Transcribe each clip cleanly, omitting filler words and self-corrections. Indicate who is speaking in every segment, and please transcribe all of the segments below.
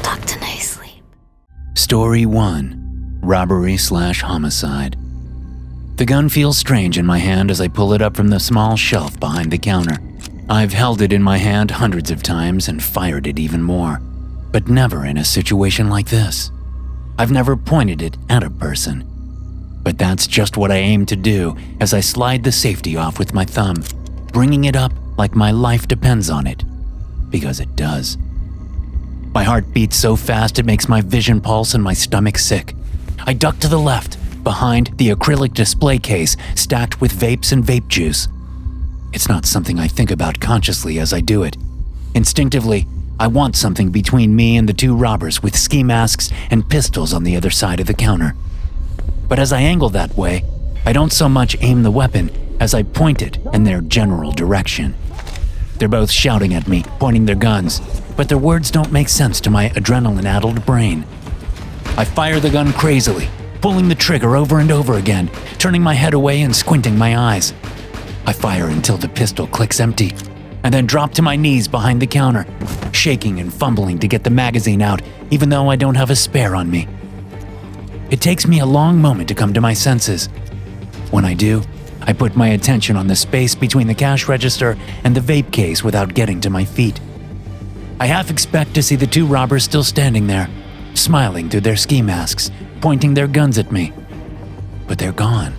Speaker 1: Dr. NoSleep.
Speaker 2: Story 1. Robbery/homicide. The gun feels strange in my hand as I pull it up from the small shelf behind the counter. I've held it in my hand hundreds of times and fired it even more, but never in a situation like this. I've never pointed it at a person. But that's just what I aim to do as I slide the safety off with my thumb, bringing it up like my life depends on it, because it does. My heart beats so fast it makes my vision pulse and my stomach sick. I duck to the left, behind the acrylic display case stacked with vapes and vape juice. It's not something I think about consciously as I do it. Instinctively, I want something between me and the two robbers with ski masks and pistols on the other side of the counter. But as I angle that way, I don't so much aim the weapon as I point it in their general direction. They're both shouting at me, pointing their guns, but their words don't make sense to my adrenaline-addled brain. I fire the gun crazily, pulling the trigger over and over again, turning my head away and squinting my eyes. I fire until the pistol clicks empty, and then drop to my knees behind the counter, shaking and fumbling to get the magazine out, even though I don't have a spare on me. It takes me a long moment to come to my senses. When I do, I put my attention on the space between the cash register and the vape case without getting to my feet. I half expect to see the two robbers still standing there, smiling through their ski masks, pointing their guns at me. But they're gone.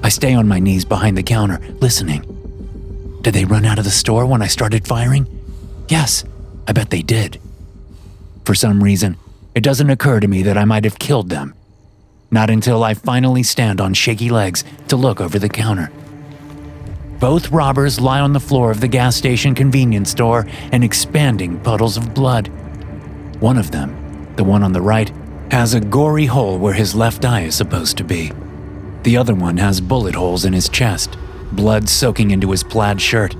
Speaker 2: I stay on my knees behind the counter, listening. Did they run out of the store when I started firing? Yes, I bet they did. For some reason, it doesn't occur to me that I might have killed them. Not until I finally stand on shaky legs to look over the counter. Both robbers lie on the floor of the gas station convenience store in expanding puddles of blood. One of them, the one on the right, has a gory hole where his left eye is supposed to be. The other one has bullet holes in his chest, blood soaking into his plaid shirt.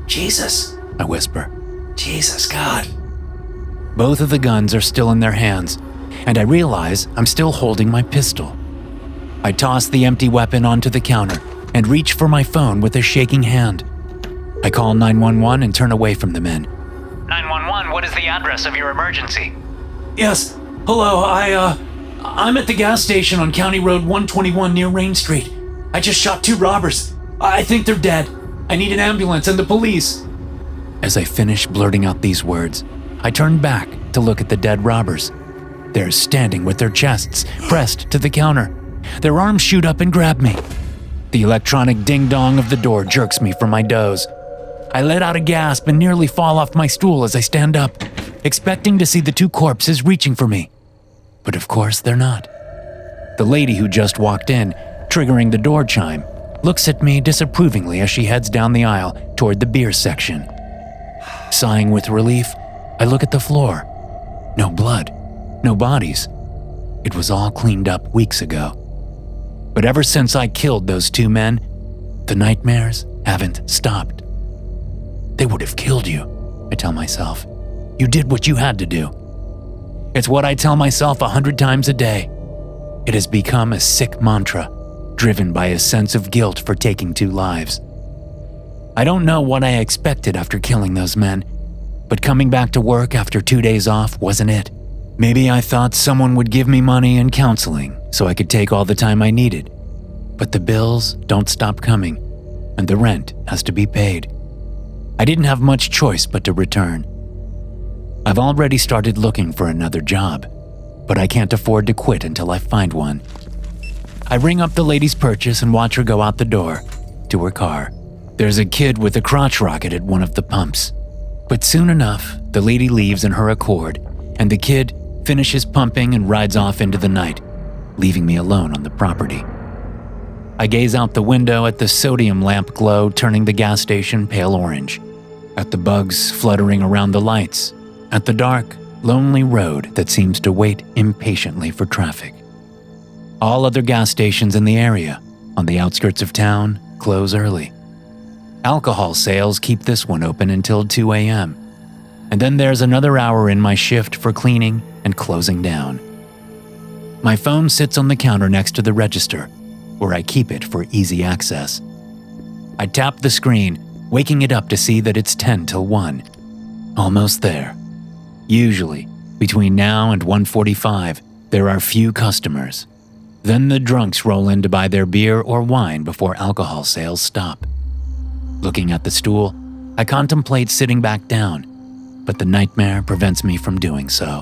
Speaker 3: "Jesus,"
Speaker 2: I whisper.
Speaker 3: "Jesus, God."
Speaker 2: Both of the guns are still in their hands, and I realize I'm still holding my pistol. I toss the empty weapon onto the counter and reach for my phone with a shaking hand. I call 911 and turn away from the men.
Speaker 4: 911, what is the address of your emergency?
Speaker 3: Yes, hello, I'm at the gas station on County Road 121 near Rain Street. I just shot two robbers. I think they're dead. I need an ambulance and the police.
Speaker 2: As I finish blurting out these words, I turn back to look at the dead robbers. They're standing with their chests pressed to the counter. Their arms shoot up and grab me. The electronic ding-dong of the door jerks me from my doze. I let out a gasp and nearly fall off my stool as I stand up, expecting to see the two corpses reaching for me. But of course they're not. The lady who just walked in, triggering the door chime, looks at me disapprovingly as she heads down the aisle toward the beer section. Sighing with relief, I look at the floor. No blood, no bodies. It was all cleaned up weeks ago. But ever since I killed those two men, the nightmares haven't stopped. They would have killed you, I tell myself. You did what you had to do. It's what I tell myself 100 times a day. It has become a sick mantra, driven by a sense of guilt for taking two lives. I don't know what I expected after killing those men, but coming back to work after 2 days off wasn't it. Maybe I thought someone would give me money and counseling so I could take all the time I needed. But the bills don't stop coming, and the rent has to be paid. I didn't have much choice but to return. I've already started looking for another job, but I can't afford to quit until I find one. I ring up the lady's purchase and watch her go out the door, to her car. There's a kid with a crotch rocket at one of the pumps. But soon enough, the lady leaves in her accord, and the kid finishes pumping and rides off into the night, leaving me alone on the property. I gaze out the window at the sodium lamp glow turning the gas station pale orange, at the bugs fluttering around the lights, at the dark, lonely road that seems to wait impatiently for traffic. All other gas stations in the area, on the outskirts of town, close early. Alcohol sales keep this one open until 2 a.m., and then there's another hour in my shift for cleaning and closing down. My phone sits on the counter next to the register, where I keep it for easy access. I tap the screen, waking it up to see that it's 10 till 1. Almost there. Usually, between now and 1:45, there are few customers. Then the drunks roll in to buy their beer or wine before alcohol sales stop. Looking at the stool, I contemplate sitting back down, but the nightmare prevents me from doing so.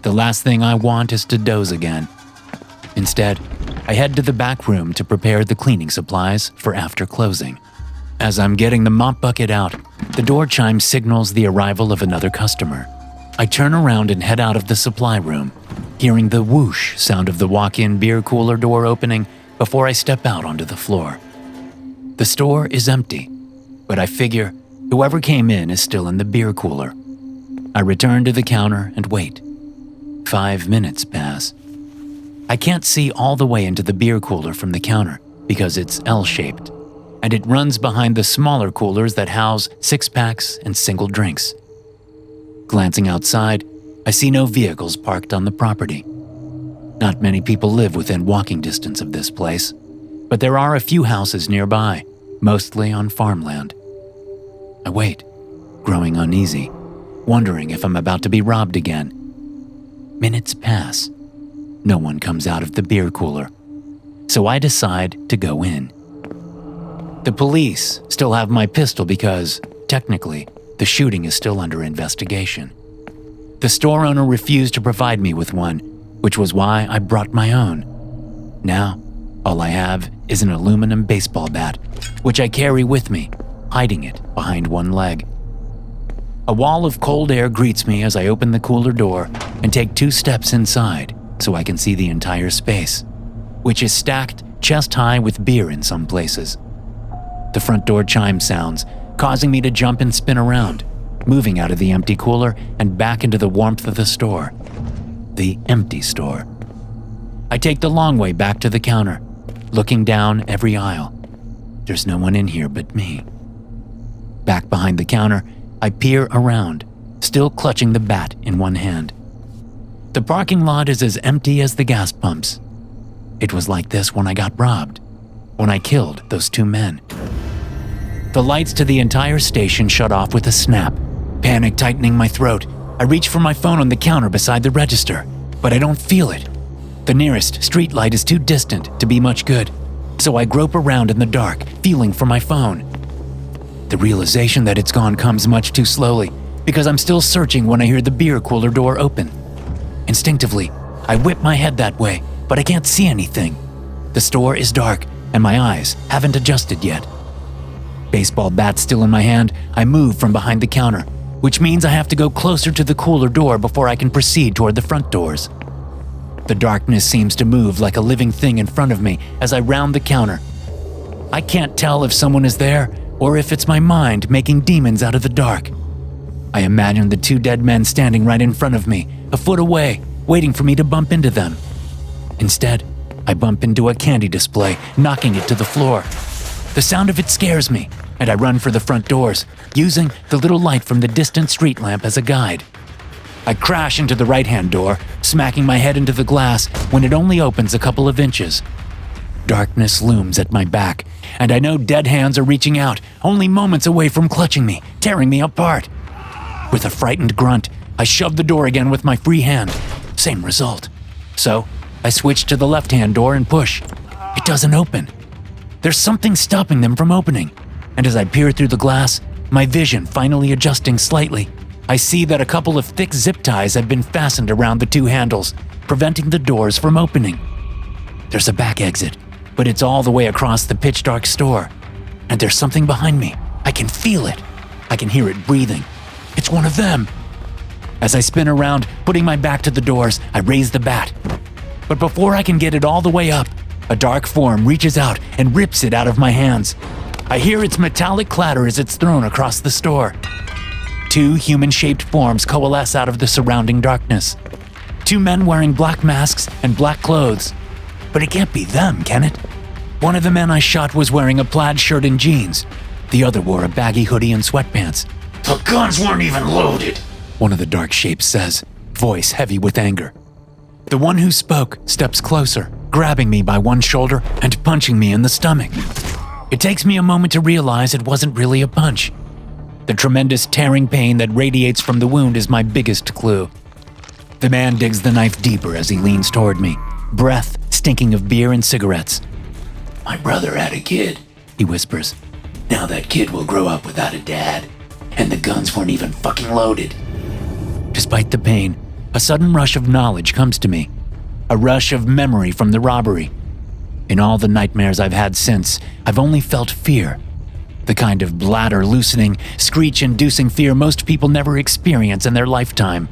Speaker 2: The last thing I want is to doze again. Instead, I head to the back room to prepare the cleaning supplies for after closing. As I'm getting the mop bucket out, the door chime signals the arrival of another customer. I turn around and head out of the supply room, hearing the whoosh sound of the walk-in beer cooler door opening before I step out onto the floor. The store is empty, but I figure whoever came in is still in the beer cooler. I return to the counter and wait. 5 minutes pass. I can't see all the way into the beer cooler from the counter because it's L-shaped, and it runs behind the smaller coolers that house six-packs and single drinks. Glancing outside, I see no vehicles parked on the property. Not many people live within walking distance of this place, but there are a few houses nearby, mostly on farmland. I wait, growing uneasy, wondering if I'm about to be robbed again. Minutes pass. No one comes out of the beer cooler, so I decide to go in. The police still have my pistol because, technically, the shooting is still under investigation. The store owner refused to provide me with one, which was why I brought my own. Now, all I have is an aluminum baseball bat, which I carry with me, hiding it behind one leg. A wall of cold air greets me as I open the cooler door and take 2 steps inside so I can see the entire space, which is stacked chest high with beer in some places. The front door chime sounds, causing me to jump and spin around, moving out of the empty cooler and back into the warmth of the store. The empty store. I take the long way back to the counter, looking down every aisle. There's no one in here but me. Back behind the counter, I peer around, still clutching the bat in one hand. The parking lot is as empty as the gas pumps. It was like this when I got robbed, when I killed those 2 men. The lights to the entire station shut off with a snap, panic tightening my throat. I reach for my phone on the counter beside the register, but I don't feel it. The nearest street light is too distant to be much good, so I grope around in the dark, feeling for my phone. The realization that it's gone comes much too slowly, because I'm still searching when I hear the beer cooler door open. Instinctively, I whip my head that way, but I can't see anything. The store is dark, and my eyes haven't adjusted yet. Baseball bat still in my hand, I move from behind the counter, which means I have to go closer to the cooler door before I can proceed toward the front doors. The darkness seems to move like a living thing in front of me as I round the counter. I can't tell if someone is there or if it's my mind making demons out of the dark. I imagine the 2 dead men standing right in front of me, a foot away, waiting for me to bump into them. Instead, I bump into a candy display, knocking it to the floor. The sound of it scares me, and I run for the front doors, using the little light from the distant street lamp as a guide. I crash into the right-hand door, smacking my head into the glass when it only opens a couple of inches. Darkness looms at my back, and I know dead hands are reaching out, only moments away from clutching me, tearing me apart. With a frightened grunt, I shove the door again with my free hand. Same result. So, I switch to the left-hand door and push. It doesn't open. There's something stopping them from opening, and as I peer through the glass, my vision finally adjusting slightly, I see that a couple of thick zip ties have been fastened around the 2 handles, preventing the doors from opening. There's a back exit, but it's all the way across the pitch-dark store, and there's something behind me. I can feel it. I can hear it breathing. It's one of them. As I spin around, putting my back to the doors, I raise the bat. But before I can get it all the way up, a dark form reaches out and rips it out of my hands. I hear its metallic clatter as it's thrown across the store. 2 human-shaped forms coalesce out of the surrounding darkness. 2 men wearing black masks and black clothes. But it can't be them, can it? One of the men I shot was wearing a plaid shirt and jeans. The other wore a baggy hoodie and sweatpants.
Speaker 3: The guns weren't even loaded,
Speaker 2: one of the dark shapes says, voice heavy with anger. The one who spoke steps closer, grabbing me by one shoulder and punching me in the stomach. It takes me a moment to realize it wasn't really a punch. The tremendous tearing pain that radiates from the wound is my biggest clue. The man digs the knife deeper as he leans toward me, breath stinking of beer and cigarettes.
Speaker 3: My brother had a kid, he whispers. Now that kid will grow up without a dad, and the guns weren't even fucking loaded.
Speaker 2: Despite the pain, a sudden rush of knowledge comes to me. A rush of memory from the robbery. In all the nightmares I've had since, I've only felt fear. The kind of bladder-loosening, screech-inducing fear most people never experience in their lifetime.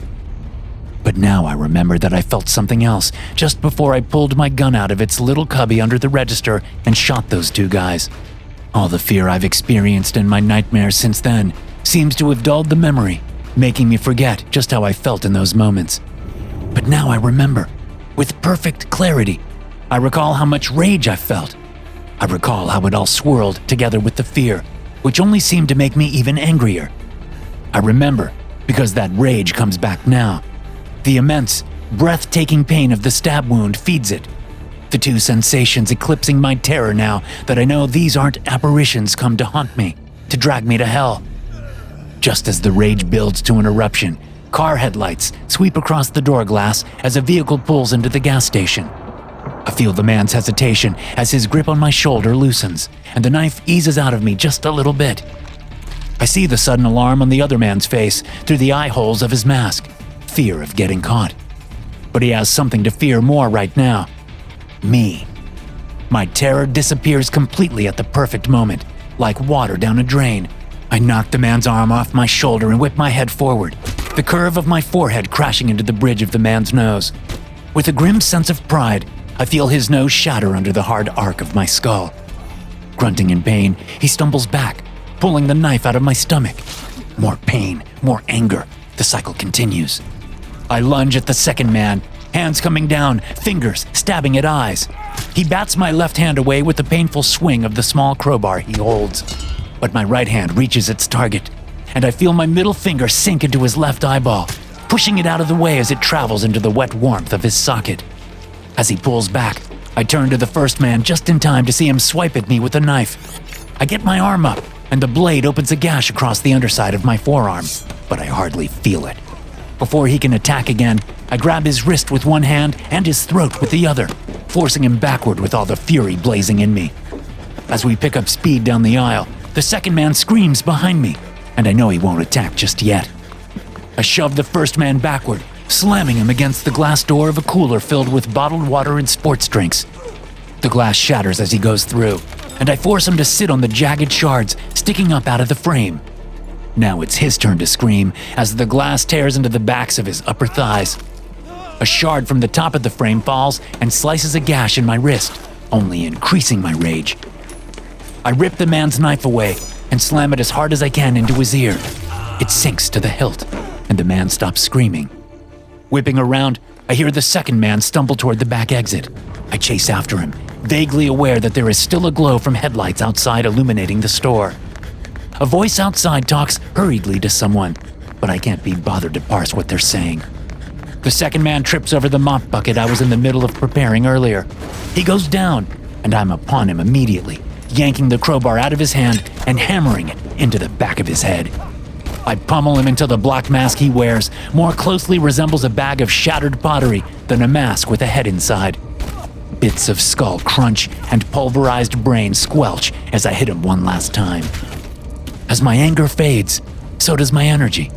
Speaker 2: But now I remember that I felt something else just before I pulled my gun out of its little cubby under the register and shot those two guys. All the fear I've experienced in my nightmares since then seems to have dulled the memory, making me forget just how I felt in those moments. But now I remember, with perfect clarity. I recall how much rage I felt. I recall how it all swirled together with the fear, which only seemed to make me even angrier. I remember, because that rage comes back now. The immense, breathtaking pain of the stab wound feeds it. The two sensations eclipsing my terror now that I know these aren't apparitions come to haunt me, to drag me to hell. Just as the rage builds to an eruption, car headlights sweep across the door glass as a vehicle pulls into the gas station. I feel the man's hesitation as his grip on my shoulder loosens, and the knife eases out of me just a little bit. I see the sudden alarm on the other man's face through the eye holes of his mask, fear of getting caught. But he has something to fear more right now. Me. My terror disappears completely at the perfect moment, like water down a drain. I knock the man's arm off my shoulder and whip my head forward, the curve of my forehead crashing into the bridge of the man's nose. With a grim sense of pride, I feel his nose shatter under the hard arc of my skull. Grunting in pain, he stumbles back, pulling the knife out of my stomach. More pain, more anger. The cycle continues. I lunge at the second man, hands coming down, fingers stabbing at eyes. He bats my left hand away with a painful swing of the small crowbar he holds. But my right hand reaches its target, and I feel my middle finger sink into his left eyeball, pushing it out of the way as it travels into the wet warmth of his socket. As he pulls back, I turn to the first man just in time to see him swipe at me with a knife. I get my arm up, and the blade opens a gash across the underside of my forearm, but I hardly feel it. Before he can attack again, I grab his wrist with one hand and his throat with the other, forcing him backward with all the fury blazing in me. As we pick up speed down the aisle, the second man screams behind me, and I know he won't attack just yet. I shove the first man backward, slamming him against the glass door of a cooler filled with bottled water and sports drinks. The glass shatters as he goes through, and I force him to sit on the jagged shards sticking up out of the frame. Now it's his turn to scream as the glass tears into the backs of his upper thighs. A shard from the top of the frame falls and slices a gash in my wrist, only increasing my rage. I rip the man's knife away and slam it as hard as I can into his ear. It sinks to the hilt, and the man stops screaming. Whipping around, I hear the second man stumble toward the back exit. I chase after him, vaguely aware that there is still a glow from headlights outside illuminating the store. A voice outside talks hurriedly to someone, but I can't be bothered to parse what they're saying. The second man trips over the mop bucket I was in the middle of preparing earlier. He goes down, and I'm upon him immediately, yanking the crowbar out of his hand and hammering it into the back of his head. I pummel him until the black mask he wears more closely resembles a bag of shattered pottery than a mask with a head inside. Bits of skull crunch and pulverized brain squelch as I hit him one last time. As my anger fades, so does my energy,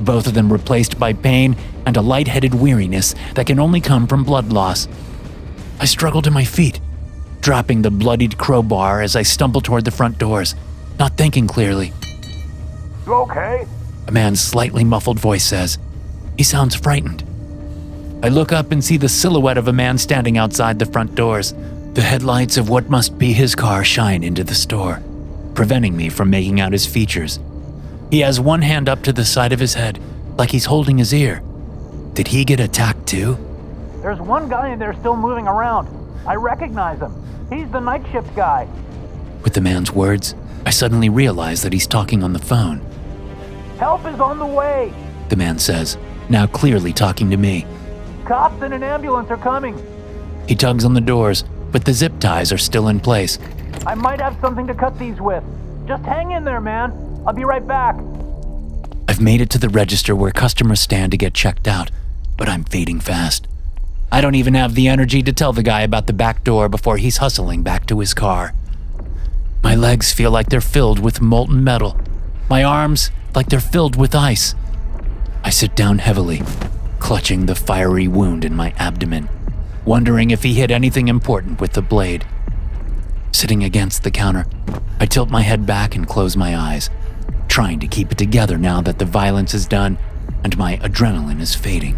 Speaker 2: both of them replaced by pain and a lightheaded weariness that can only come from blood loss. I struggle to my feet, dropping the bloodied crowbar as I stumble toward the front doors, not thinking clearly.
Speaker 1: You okay?
Speaker 2: A man's slightly muffled voice says. He sounds frightened. I look up and see the silhouette of a man standing outside the front doors. The headlights of what must be his car shine into the store, preventing me from making out his features. He has one hand up to the side of his head, like he's holding his ear. Did he get attacked too?
Speaker 1: There's one guy in there still moving around. I recognize him. He's the night shift guy.
Speaker 2: With the man's words, I suddenly realize that he's talking on the phone.
Speaker 1: Help is on the way.
Speaker 2: The man says, now clearly talking to me.
Speaker 1: Cops and an ambulance are coming.
Speaker 2: He tugs on the doors, but the zip ties are still in place.
Speaker 1: I might have something to cut these with. Just hang in there, man. I'll be right back.
Speaker 2: I've made it to the register where customers stand to get checked out, but I'm fading fast. I don't even have the energy to tell the guy about the back door before he's hustling back to his car. My legs feel like they're filled with molten metal. My arms like they're filled with ice. I sit down heavily, clutching the fiery wound in my abdomen, wondering if he hit anything important with the blade. Sitting against the counter, I tilt my head back and close my eyes, trying to keep it together now that the violence is done and my adrenaline is fading.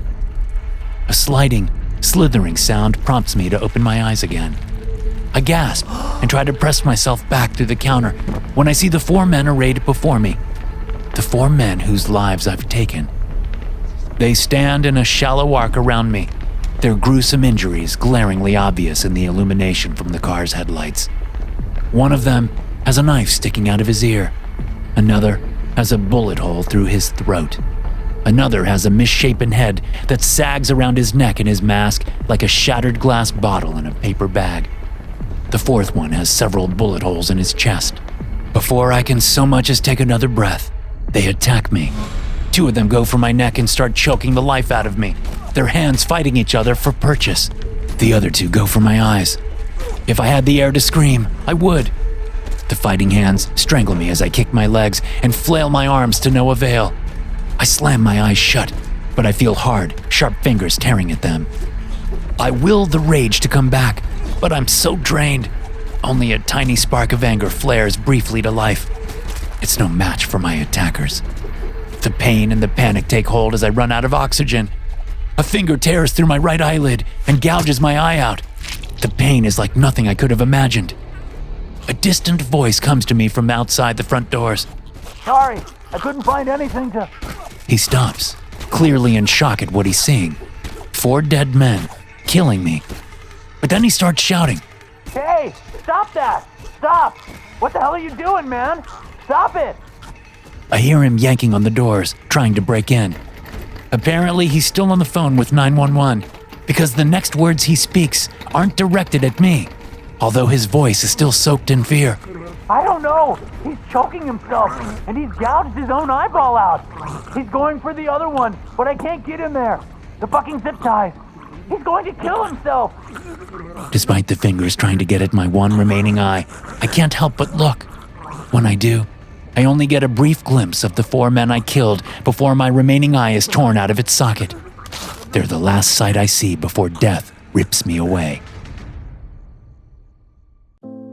Speaker 2: A sliding, slithering sound prompts me to open my eyes again. I gasp and try to press myself back through the counter when I see the 4 men arrayed before me. The 4 men whose lives I've taken. They stand in a shallow arc around me, their gruesome injuries glaringly obvious in the illumination from the car's headlights. One of them has a knife sticking out of his ear. Another has a bullet hole through his throat. Another has a misshapen head that sags around his neck and his mask like a shattered glass bottle in a paper bag. The 4th one has several bullet holes in his chest. Before I can so much as take another breath, they attack me. 2 of them go for my neck and start choking the life out of me, their hands fighting each other for purchase. The other 2 go for my eyes. If I had the air to scream, I would. The fighting hands strangle me as I kick my legs and flail my arms to no avail. I slam my eyes shut, but I feel hard, sharp fingers tearing at them. I will the rage to come back, but I'm so drained. Only a tiny spark of anger flares briefly to life. It's no match for my attackers. The pain and the panic take hold as I run out of oxygen. A finger tears through my right eyelid and gouges my eye out. The pain is like nothing I could have imagined. A distant voice comes to me from outside the front doors.
Speaker 1: Sorry, I couldn't find anything to...
Speaker 2: He stops, clearly in shock at what he's seeing. 4 dead men, killing me. But then he starts shouting.
Speaker 1: Hey, stop that! Stop! What the hell are you doing, man? Stop it!
Speaker 2: I hear him yanking on the doors, trying to break in. Apparently, he's still on the phone with 911, because the next words he speaks aren't directed at me, although his voice is still soaked in fear.
Speaker 1: I don't know. He's choking himself, and he's gouged his own eyeball out. He's going for the other one, but I can't get him there. The fucking zip ties. He's going to kill himself.
Speaker 2: Despite the fingers trying to get at my one remaining eye, I can't help but look. When I do, I only get a brief glimpse of the 4 men I killed before my remaining eye is torn out of its socket. They're the last sight I see before death rips me away.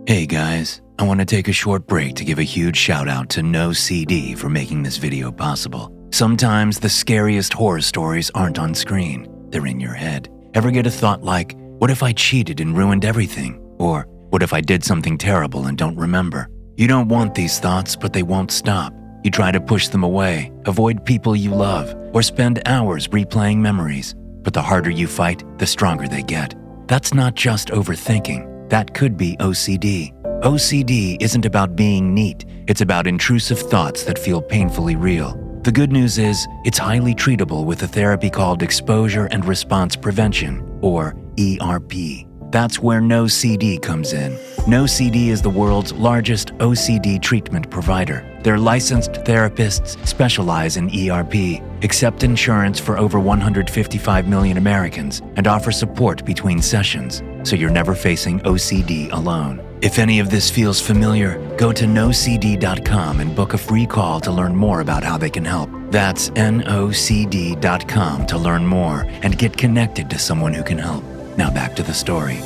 Speaker 2: Hey guys, I want to take a short break to give a huge shout out to NoCD for making this video possible. Sometimes the scariest horror stories aren't on screen, they're in your head. Ever get a thought like, what if I cheated and ruined everything? Or, what if I did something terrible and don't remember? You don't want these thoughts, but they won't stop. You try to push them away, avoid people you love, or spend hours replaying memories. But the harder you fight, the stronger they get. That's not just overthinking. That could be OCD. OCD isn't about being neat. It's about intrusive thoughts that feel painfully real. The good news is, it's highly treatable with a therapy called Exposure and Response Prevention, or ERP. That's where NoCD comes in. NoCD is the world's largest OCD treatment provider. Their licensed therapists specialize in ERP, accept insurance for over 155 million Americans, and offer support between sessions, so you're never facing OCD alone. If any of this feels familiar, go to NoCD.com and book a free call to learn more about how they can help. That's NoCD.com to learn more and get connected to someone who can help. Now back to the story.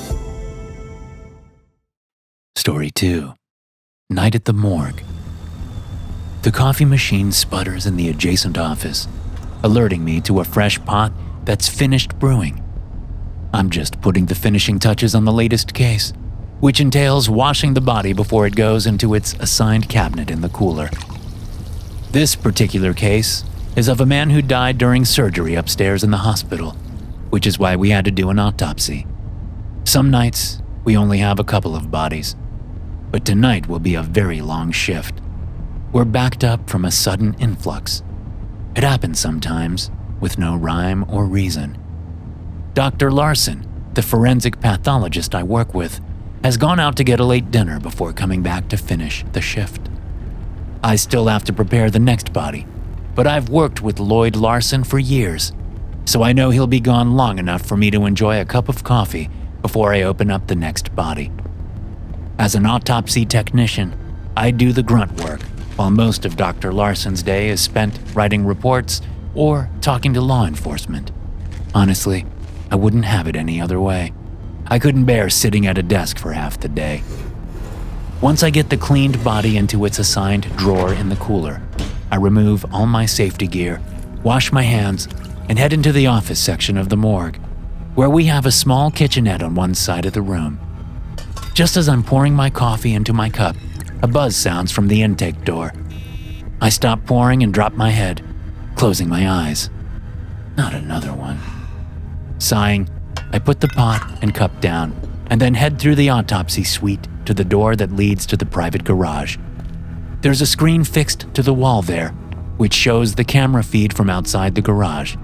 Speaker 2: Story 2. Night at the Morgue. The coffee machine sputters in the adjacent office, alerting me to a fresh pot that's finished brewing. I'm just putting the finishing touches on the latest case, which entails washing the body before it goes into its assigned cabinet in the cooler. This particular case is of a man who died during surgery upstairs in the hospital, which is why we had to do an autopsy. Some nights, we only have a couple of bodies, but tonight will be a very long shift. We're backed up from a sudden influx. It happens sometimes, with no rhyme or reason. Dr. Larson, the forensic pathologist I work with, has gone out to get a late dinner before coming back to finish the shift. I still have to prepare the next body, but I've worked with Lloyd Larson for years, so I know he'll be gone long enough for me to enjoy a cup of coffee before I open up the next body. As an autopsy technician, I do the grunt work, while most of Dr. Larson's day is spent writing reports or talking to law enforcement. Honestly, I wouldn't have it any other way. I couldn't bear sitting at a desk for half the day. Once I get the cleaned body into its assigned drawer in the cooler, I remove all my safety gear, wash my hands, and head into the office section of the morgue, where we have a small kitchenette on one side of the room. Just as I'm pouring my coffee into my cup, a buzz sounds from the intake door. I stop pouring and drop my head, closing my eyes. Not another one. Sighing, I put the pot and cup down and then head through the autopsy suite to the door that leads to the private garage. There's a screen fixed to the wall there, which shows the camera feed from outside the garage.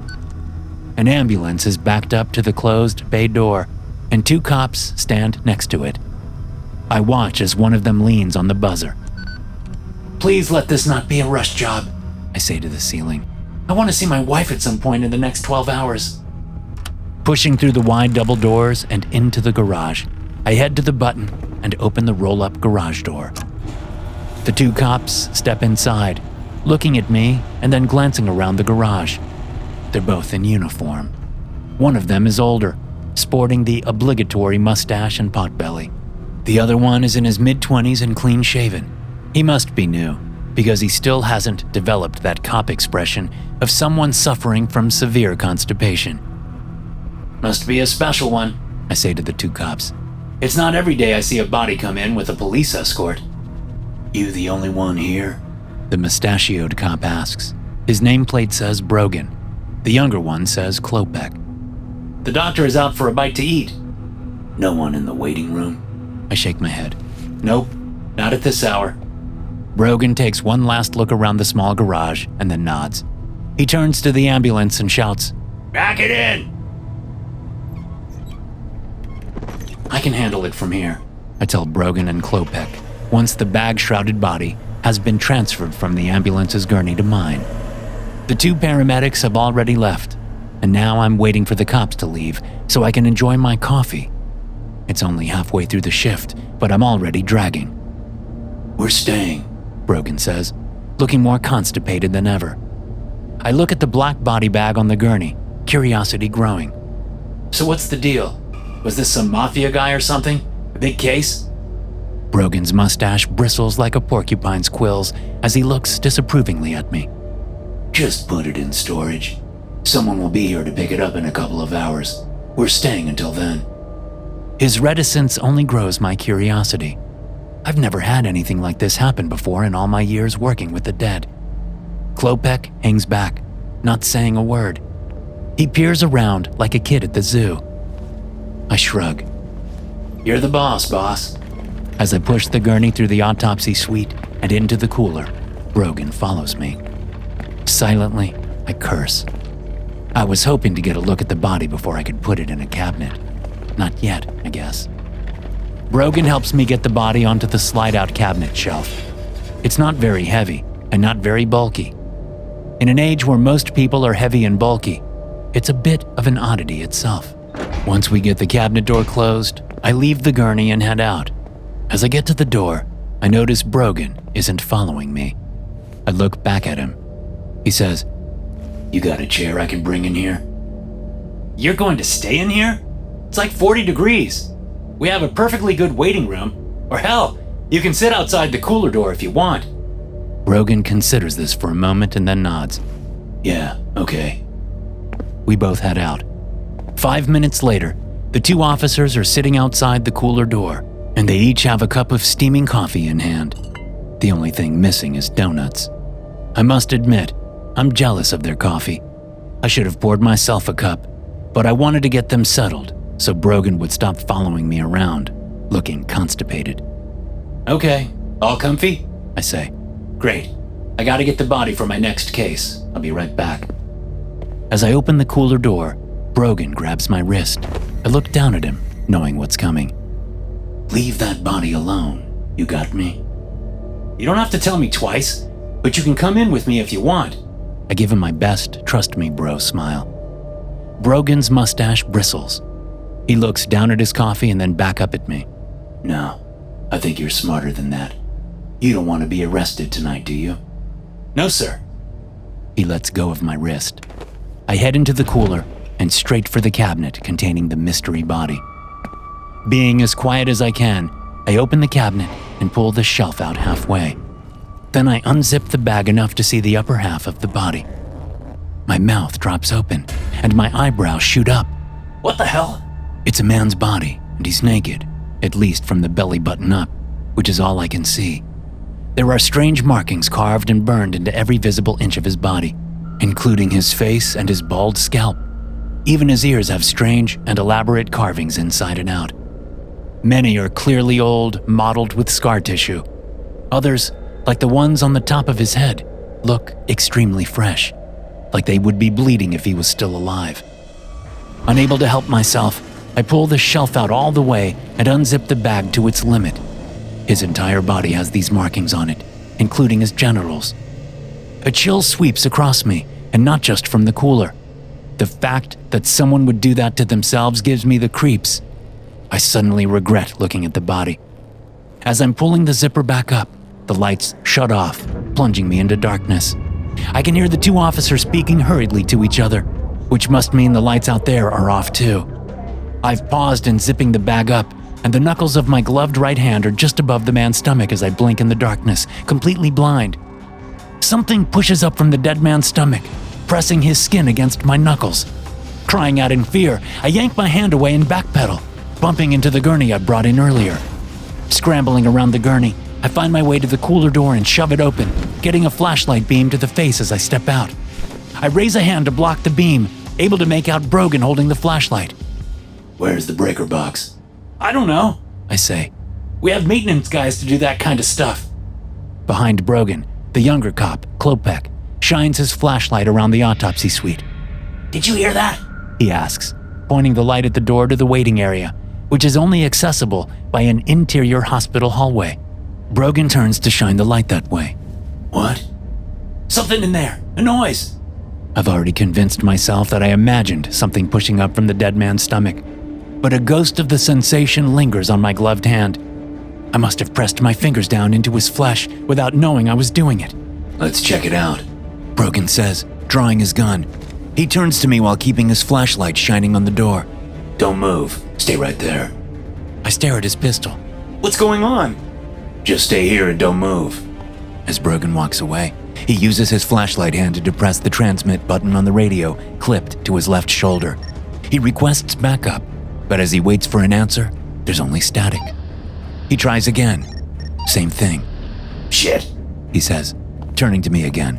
Speaker 2: An ambulance is backed up to the closed bay door, and 2 cops stand next to it. I watch as one of them leans on the buzzer.
Speaker 3: Please let this not be a rush job, I say to the ceiling. I want to see my wife at some point in the next 12 hours.
Speaker 2: Pushing through the wide double doors and into the garage, I head to the button and open the roll-up garage door. The 2 cops step inside, looking at me and then glancing around the garage. They're both in uniform. One of them is older, sporting the obligatory mustache and potbelly. The other one is in his mid-20s and clean-shaven. He must be new, because he still hasn't developed that cop expression of someone suffering from severe constipation.
Speaker 3: Must be a special one, I say to the 2 cops. It's not every day I see a body come in with a police escort.
Speaker 2: You the only one here? The mustachioed cop asks. His nameplate says Brogan. The younger one says Klopek.
Speaker 3: The doctor is out for a bite to eat.
Speaker 2: No one in the waiting room? I shake my head.
Speaker 3: Nope, not at this hour.
Speaker 2: Brogan takes one last look around the small garage and then nods. He turns to the ambulance and shouts,
Speaker 3: "Back it in!" I can handle it from here,
Speaker 2: I tell Brogan and Klopek, once the bag-shrouded body has been transferred from the ambulance's gurney to mine. The 2 paramedics have already left, and now I'm waiting for the cops to leave so I can enjoy my coffee. It's only halfway through the shift, but I'm already dragging.
Speaker 3: We're staying,
Speaker 2: Brogan says, looking more constipated than ever. I look at the black body bag on the gurney, curiosity growing.
Speaker 3: So what's the deal? Was this some mafia guy or something? A big case?
Speaker 2: Brogan's mustache bristles like a porcupine's quills as he looks disapprovingly at me.
Speaker 3: Just put it in storage. Someone will be here to pick it up in a couple of hours. We're staying until then.
Speaker 2: His reticence only grows my curiosity. I've never had anything like this happen before in all my years working with the dead. Klopek hangs back, not saying a word. He peers around like a kid at the zoo. I shrug.
Speaker 3: You're the boss.
Speaker 2: As I push the gurney through the autopsy suite and into the cooler, Brogan follows me. Silently, I curse. I was hoping to get a look at the body before I could put it in a cabinet. Not yet, I guess. Brogan helps me get the body onto the slide-out cabinet shelf. It's not very heavy and not very bulky. In an age where most people are heavy and bulky, it's a bit of an oddity itself. Once we get the cabinet door closed, I leave the gurney and head out. As I get to the door, I notice Brogan isn't following me. I look back at him. He says,
Speaker 3: "You got a chair I can bring in here?" You're going to stay in here? It's like 40 degrees. We have a perfectly good waiting room. Or hell, you can sit outside the cooler door if you want.
Speaker 2: Brogan considers this for a moment and then nods.
Speaker 3: Yeah, okay.
Speaker 2: We both head out. 5 minutes later, the 2 officers are sitting outside the cooler door, and they each have a cup of steaming coffee in hand. The only thing missing is donuts. I must admit, I'm jealous of their coffee. I should have poured myself a cup, but I wanted to get them settled so Brogan would stop following me around, looking constipated.
Speaker 3: Okay, all comfy?
Speaker 2: I say.
Speaker 3: Great. I gotta get the body for my next case. I'll be right back.
Speaker 2: As I open the cooler door, Brogan grabs my wrist. I look down at him, knowing what's coming.
Speaker 3: Leave that body alone. You got me? You don't have to tell me twice, but you can come in with me if you want.
Speaker 2: I give him my best trust me bro smile. Brogan's mustache bristles. He looks down at his coffee and then back up at me.
Speaker 3: No, I think you're smarter than that. You don't want to be arrested tonight, do you? No, sir.
Speaker 2: He lets go of my wrist. I head into the cooler and straight for the cabinet containing the mystery body. Being as quiet as I can, I open the cabinet and pull the shelf out halfway. Then I unzip the bag enough to see the upper half of the body. My mouth drops open and my eyebrows shoot up.
Speaker 3: What the hell?
Speaker 2: It's a man's body and he's naked, at least from the belly button up, which is all I can see. There are strange markings carved and burned into every visible inch of his body, including his face and his bald scalp. Even his ears have strange and elaborate carvings inside and out. Many are clearly old, mottled with scar tissue. Others, like the ones on the top of his head, look extremely fresh, like they would be bleeding if he was still alive. Unable to help myself, I pull the shelf out all the way and unzip the bag to its limit. His entire body has these markings on it, including his genitals. A chill sweeps across me, and not just from the cooler. The fact that someone would do that to themselves gives me the creeps. I suddenly regret looking at the body. As I'm pulling the zipper back up, the lights shut off, plunging me into darkness. I can hear the two officers speaking hurriedly to each other, which must mean the lights out there are off too. I've paused in zipping the bag up, and the knuckles of my gloved right hand are just above the man's stomach as I blink in the darkness, completely blind. Something pushes up from the dead man's stomach, pressing his skin against my knuckles. Crying out in fear, I yank my hand away and backpedal, bumping into the gurney I brought in earlier. Scrambling around the gurney, I find my way to the cooler door and shove it open, getting a flashlight beam to the face as I step out. I raise a hand to block the beam, able to make out Brogan holding the flashlight.
Speaker 3: Where's the breaker box?
Speaker 2: I don't know, I say.
Speaker 3: We have maintenance guys to do that kind of stuff.
Speaker 2: Behind Brogan, the younger cop, Klopek, shines his flashlight around the autopsy suite.
Speaker 3: Did you hear that?
Speaker 2: He asks, pointing the light at the door to the waiting area, which is only accessible by an interior hospital hallway. Brogan turns to shine the light that way.
Speaker 3: What? Something in there. A noise.
Speaker 2: I've already convinced myself that I imagined something pushing up from the dead man's stomach, but a ghost of the sensation lingers on my gloved hand. I must have pressed my fingers down into his flesh without knowing I was doing it.
Speaker 3: Let's check it out,
Speaker 2: Brogan says, drawing his gun. He turns to me while keeping his flashlight shining on the door.
Speaker 3: Don't move. Stay right there.
Speaker 2: I stare at his pistol.
Speaker 3: What's going on? Just stay here and don't move.
Speaker 2: As Brogan walks away, he uses his flashlight hand to depress the transmit button on the radio, clipped to his left shoulder. He requests backup, but as he waits for an answer, there's only static. He tries again. Same thing.
Speaker 3: Shit,
Speaker 2: he says, turning to me again.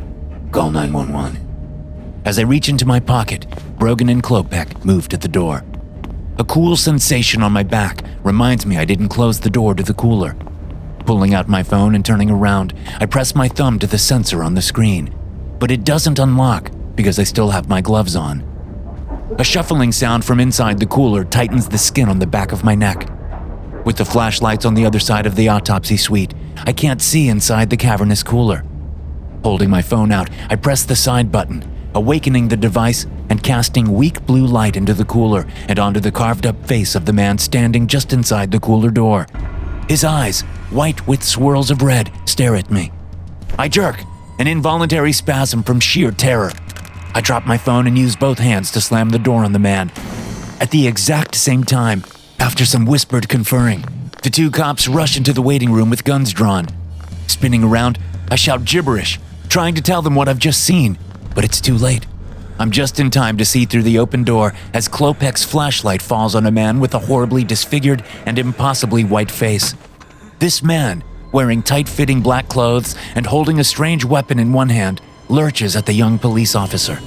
Speaker 3: Call 911.
Speaker 2: As I reach into my pocket, Brogan and Klopek move to the door. A cool sensation on my back reminds me I didn't close the door to the cooler. Pulling out my phone and turning around, I press my thumb to the sensor on the screen, but it doesn't unlock because I still have my gloves on. A shuffling sound from inside the cooler tightens the skin on the back of my neck. With the flashlights on the other side of the autopsy suite, I can't see inside the cavernous cooler. Holding my phone out, I press the side button, awakening the device and casting weak blue light into the cooler and onto the carved-up face of the man standing just inside the cooler door. His eyes, white with swirls of red, stare at me. I jerk, an involuntary spasm from sheer terror. I drop my phone and use both hands to slam the door on the man. At the exact same time, after some whispered conferring, the two cops rush into the waiting room with guns drawn. Spinning around, I shout gibberish, trying to tell them what I've just seen, but it's too late. I'm just in time to see through the open door as Klopek's flashlight falls on a man with a horribly disfigured and impossibly white face. This man, wearing tight-fitting black clothes and holding a strange weapon in one hand, lurches at the young police officer.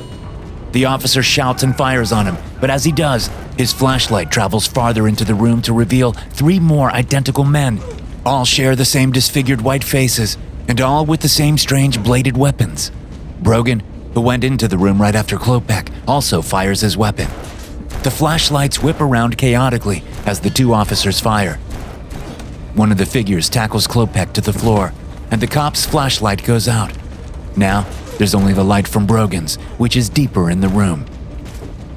Speaker 2: The officer shouts and fires on him, but as he does, his flashlight travels farther into the room to reveal 3 more identical men. All share the same disfigured white faces, and all with the same strange bladed weapons. Brogan, who went into the room right after Klopek, also fires his weapon. The flashlights whip around chaotically as the 2 officers fire. One of the figures tackles Klopek to the floor, and the cop's flashlight goes out. Now, There's only the light from Brogan's, which is deeper in the room.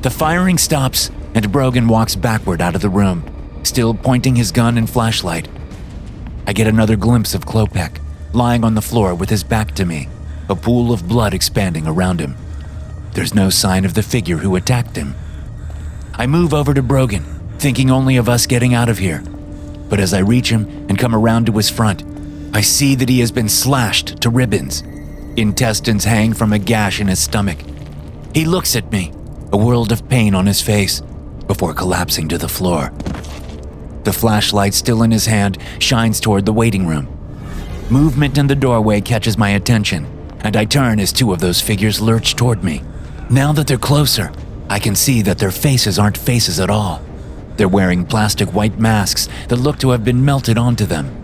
Speaker 2: The firing stops, and Brogan walks backward out of the room, still pointing his gun and flashlight. I get another glimpse of Klopek, lying on the floor with his back to me, a pool of blood expanding around him. There's no sign of the figure who attacked him. I move over to Brogan, thinking only of us getting out of here. But as I reach him and come around to his front, I see that he has been slashed to ribbons. Intestines hang from a gash in his stomach. He looks at me, a world of pain on his face, before collapsing to the floor. The flashlight still in his hand shines toward the waiting room. Movement in the doorway catches my attention, and I turn as two of those figures lurch toward me. Now that they're closer, I can see that their faces aren't faces at all. They're wearing plastic white masks that look to have been melted onto them.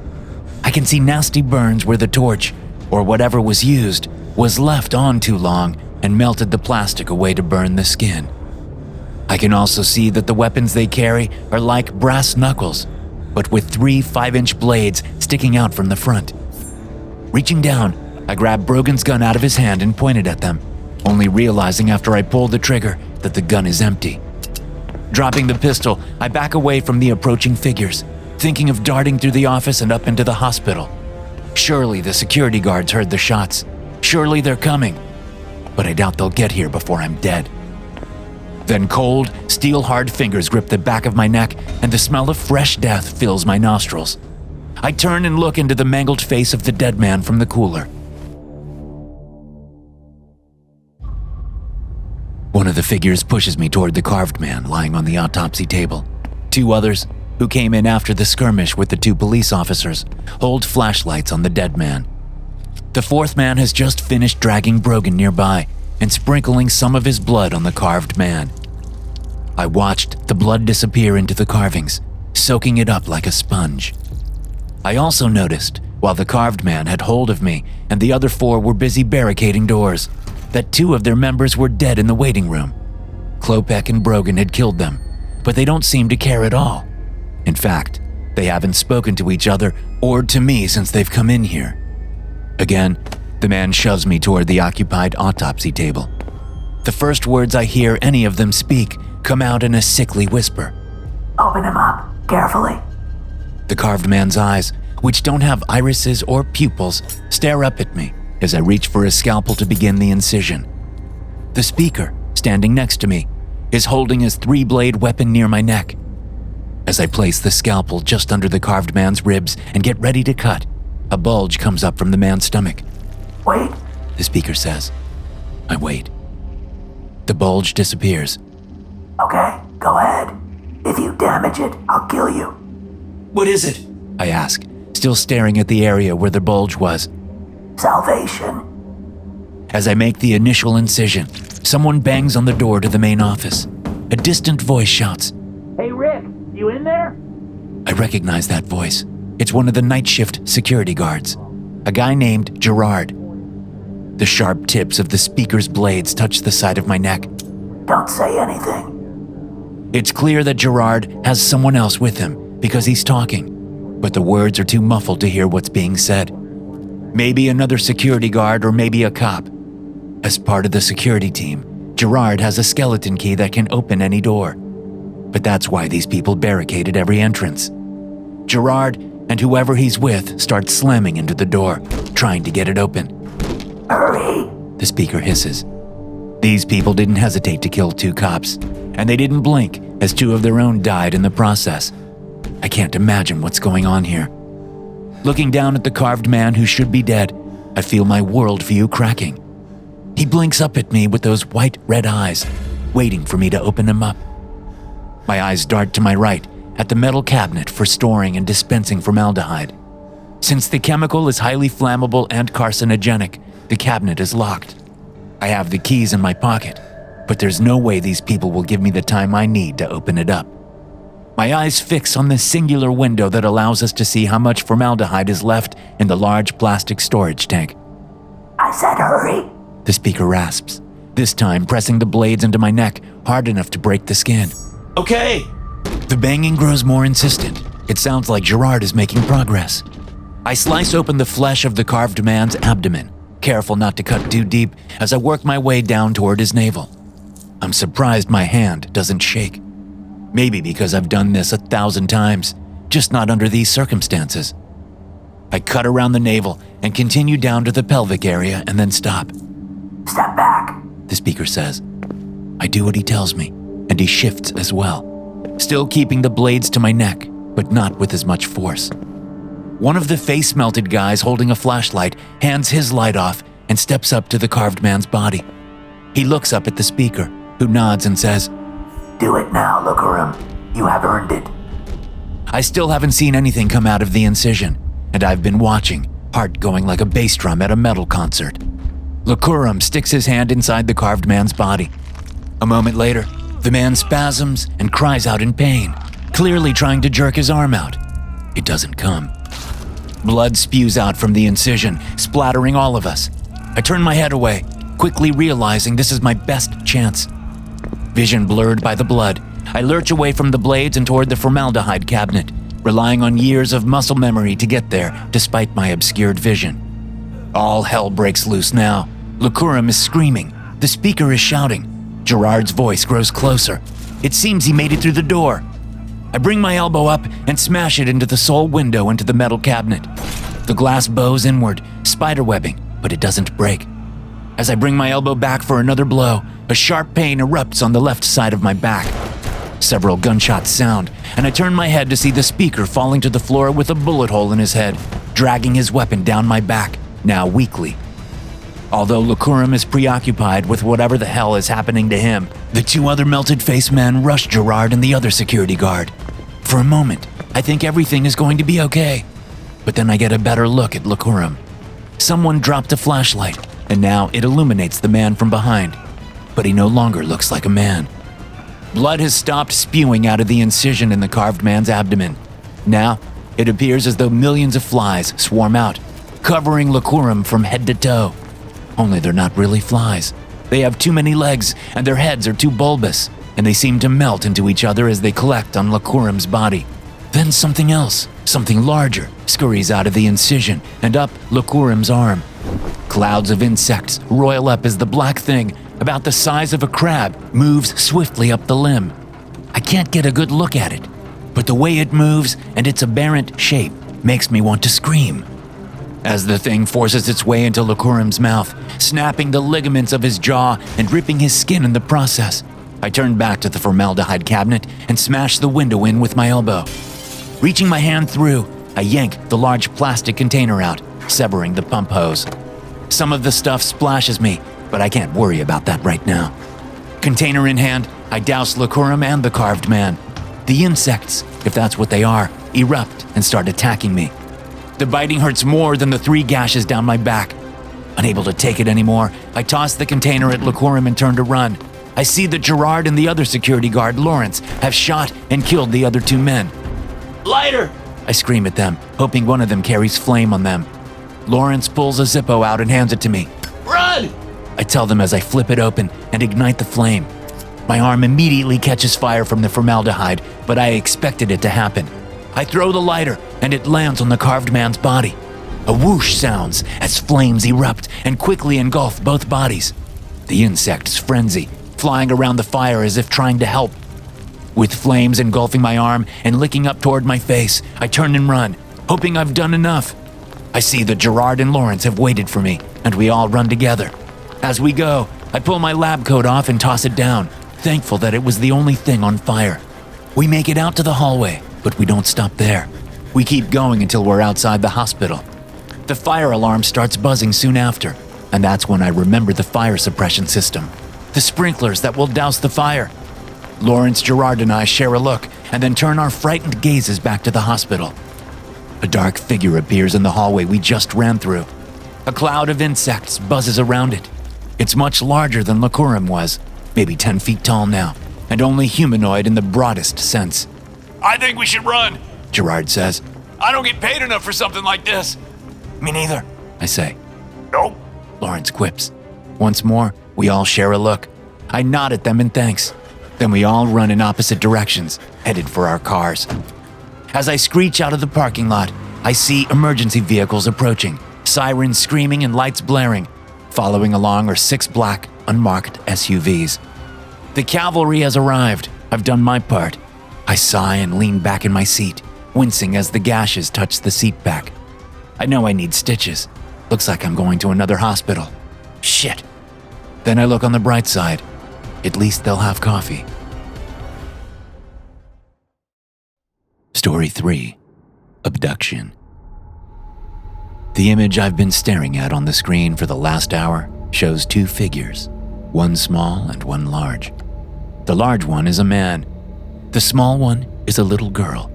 Speaker 2: I can see nasty burns where the torch, or whatever was used, was left on too long and melted the plastic away to burn the skin. I can also see that the weapons they carry are like brass knuckles, but with 3 5-inch blades sticking out from the front. Reaching down, I grabbed Brogan's gun out of his hand and pointed at them, only realizing after I pull the trigger that the gun is empty. Dropping the pistol, I back away from the approaching figures, thinking of darting through the office and up into the hospital. Surely the security guards heard the shots. Surely they're coming. But I doubt they'll get here before I'm dead. Then cold, steel-hard fingers grip the back of my neck, and the smell of fresh death fills my nostrils. I turn and look into the mangled face of the dead man from the cooler. One of the figures pushes me toward the carved man lying on the autopsy table. 2 others, who came in after the skirmish with the 2 police officers, hold flashlights on the dead man. The 4th man has just finished dragging Brogan nearby and sprinkling some of his blood on the carved man. I watched the blood disappear into the carvings, soaking it up like a sponge. I also noticed, while the carved man had hold of me and the other 4 were busy barricading doors, that 2 of their members were dead in the waiting room. Klopek and Brogan had killed them, but they don't seem to care at all. In fact, they haven't spoken to each other or to me since they've come in here. Again, the man shoves me toward the occupied autopsy table. The first words I hear any of them speak come out in a sickly whisper.
Speaker 5: Open him up, carefully.
Speaker 2: The carved man's eyes, which don't have irises or pupils, stare up at me as I reach for a scalpel to begin the incision. The speaker, standing next to me, is holding his 3-blade weapon near my neck. As I place the scalpel just under the carved man's ribs and get ready to cut, a bulge comes up from the man's stomach.
Speaker 5: Wait,
Speaker 2: The speaker says. I wait. The bulge disappears.
Speaker 5: okay, go ahead. If you damage it, I'll kill you.
Speaker 3: What is it?
Speaker 2: I ask, still staring at the area where the bulge was.
Speaker 5: Salvation.
Speaker 2: As I make the initial incision, someone bangs on the door to the main office. A distant voice shouts.
Speaker 1: Hey, Rick, you in there?
Speaker 2: I recognize that voice. It's one of the night shift security guards, a guy named Gerard. The sharp tips of the speaker's blades touch the side of my neck.
Speaker 5: Don't say anything.
Speaker 2: It's clear that Gerard has someone else with him because he's talking, but the words are too muffled to hear what's being said. Maybe another security guard or maybe a cop. As part of the security team, Gerard has a skeleton key that can open any door. But that's why these people barricaded every entrance. Gerard and whoever he's with start slamming into the door, trying to get it open.
Speaker 5: Hurry!
Speaker 2: The speaker hisses. These people didn't hesitate to kill 2 cops, and they didn't blink as 2 of their own died in the process. I can't imagine what's going on here. Looking down at the carved man who should be dead, I feel my worldview cracking. He blinks up at me with those white red eyes, waiting for me to open them up. My eyes dart to my right at the metal cabinet for storing and dispensing formaldehyde. Since the chemical is highly flammable and carcinogenic, the cabinet is locked. I have the keys in my pocket, but there's no way these people will give me the time I need to open it up. My eyes fix on the singular window that allows us to see how much formaldehyde is left in the large plastic storage tank.
Speaker 5: I said hurry.
Speaker 2: The speaker rasps, this time pressing the blades into my neck hard enough to break the skin.
Speaker 3: Okay.
Speaker 2: The banging grows more insistent. It sounds like Gerard is making progress. I slice open the flesh of the carved man's abdomen, careful not to cut too deep as I work my way down toward his navel. I'm surprised my hand doesn't shake. Maybe because I've done this 1,000 times, just not under these circumstances. I cut around the navel and continue down to the pelvic area and then stop.
Speaker 5: Step back,
Speaker 2: The speaker says. I do what he tells me, and he shifts as well, still keeping the blades to my neck, but not with as much force. One of the face-melted guys holding a flashlight hands his light off and steps up to the carved man's body. He looks up at the speaker, who nods and says,
Speaker 5: Do it now, Lucarum. You have earned it.
Speaker 2: I still haven't seen anything come out of the incision, and I've been watching, heart going like a bass drum at a metal concert. Lucarum sticks his hand inside the carved man's body. A moment later, the man spasms and cries out in pain, clearly trying to jerk his arm out. It doesn't come. Blood spews out from the incision, splattering all of us. I turn my head away, quickly realizing this is my best chance. Vision blurred by the blood, I lurch away from the blades and toward the formaldehyde cabinet, relying on years of muscle memory to get there despite my obscured vision. All hell breaks loose now. Lucarum is screaming. The speaker is shouting. Gerard's voice grows closer. It seems he made it through the door. I bring my elbow up and smash it into the sole window into the metal cabinet. The glass bows inward, spiderwebbing, but it doesn't break. As I bring my elbow back for another blow, a sharp pain erupts on the left side of my back. Several gunshots sound, and I turn my head to see the speaker falling to the floor with a bullet hole in his head, dragging his weapon down my back, now weakly. Although Lucarum is preoccupied with whatever the hell is happening to him, the two other melted-faced men rush Gerard and the other security guard. For a moment, I think everything is going to be okay, but then I get a better look at Lucarum. Someone dropped a flashlight, and now it illuminates the man from behind, but he no longer looks like a man. Blood has stopped spewing out of the incision in the carved man's abdomen. Now, it appears as though millions of flies swarm out, covering Lucarum from head to toe. Only they're not really flies. They have too many legs, and their heads are too bulbous, and they seem to melt into each other as they collect on Lucurum's body. Then something else, something larger, scurries out of the incision and up Lucurum's arm. Clouds of insects roil up as the black thing, about the size of a crab, moves swiftly up the limb. I can't get a good look at it, but the way it moves and its aberrant shape makes me want to scream. As the thing forces its way into Lucurum's mouth, snapping the ligaments of his jaw and ripping his skin in the process, I turn back to the formaldehyde cabinet and smash the window in with my elbow. Reaching my hand through, I yank the large plastic container out, severing the pump hose. Some of the stuff splashes me, but I can't worry about that right now. Container in hand, I douse Lucarum and the carved man. The insects, if that's what they are, erupt and start attacking me. The biting hurts more than the 3 gashes down my back. Unable to take it anymore, I toss the container at Lucarum and turn to run. I see that Gerard and the other security guard, Lawrence, have shot and killed the other 2 men. "Lighter!" I scream at them, hoping one of them carries flame on them. Lawrence pulls a Zippo out and hands it to me. "Run!" I tell them as I flip it open and ignite the flame. My arm immediately catches fire from the formaldehyde, but I expected it to happen. I throw the lighter, and it lands on the carved man's body. A whoosh sounds as flames erupt and quickly engulf both bodies. The insects frenzy, flying around the fire as if trying to help. With flames engulfing my arm and licking up toward my face, I turn and run, hoping I've done enough. I see that Gerard and Lawrence have waited for me, and we all run together. As we go, I pull my lab coat off and toss it down, thankful that it was the only thing on fire. We make it out to the hallway, but we don't stop there. We keep going until we're outside the hospital. The fire alarm starts buzzing soon after, and that's when I remember the fire suppression system. The sprinklers that will douse the fire. Lawrence, Gerard, and I share a look, and then turn our frightened gazes back to the hospital. A dark figure appears in the hallway we just ran through. A cloud of insects buzzes around it. It's much larger than Lucarum was, maybe 10 feet tall now, and only humanoid in the broadest sense.
Speaker 3: I think we should run,
Speaker 2: Gerard says.
Speaker 3: I don't get paid enough for something like this.
Speaker 2: Me neither, I say.
Speaker 3: Nope.
Speaker 2: Lawrence quips. Once more, we all share a look. I nod at them in thanks. Then we all run in opposite directions, headed for our cars. As I screech out of the parking lot, I see emergency vehicles approaching, sirens screaming and lights blaring, Following along are 6 black, unmarked SUVs. The cavalry has arrived. I've done my part. I sigh and lean back in my seat, wincing as the gashes touch the seat back. I know I need stitches. Looks like I'm going to another hospital. Shit. Then I look on the bright side. At least they'll have coffee. Story 3. Abduction. The image I've been staring at on the screen for the last hour shows 2 figures, one small and one large. The large one is a man. The small one is a little girl.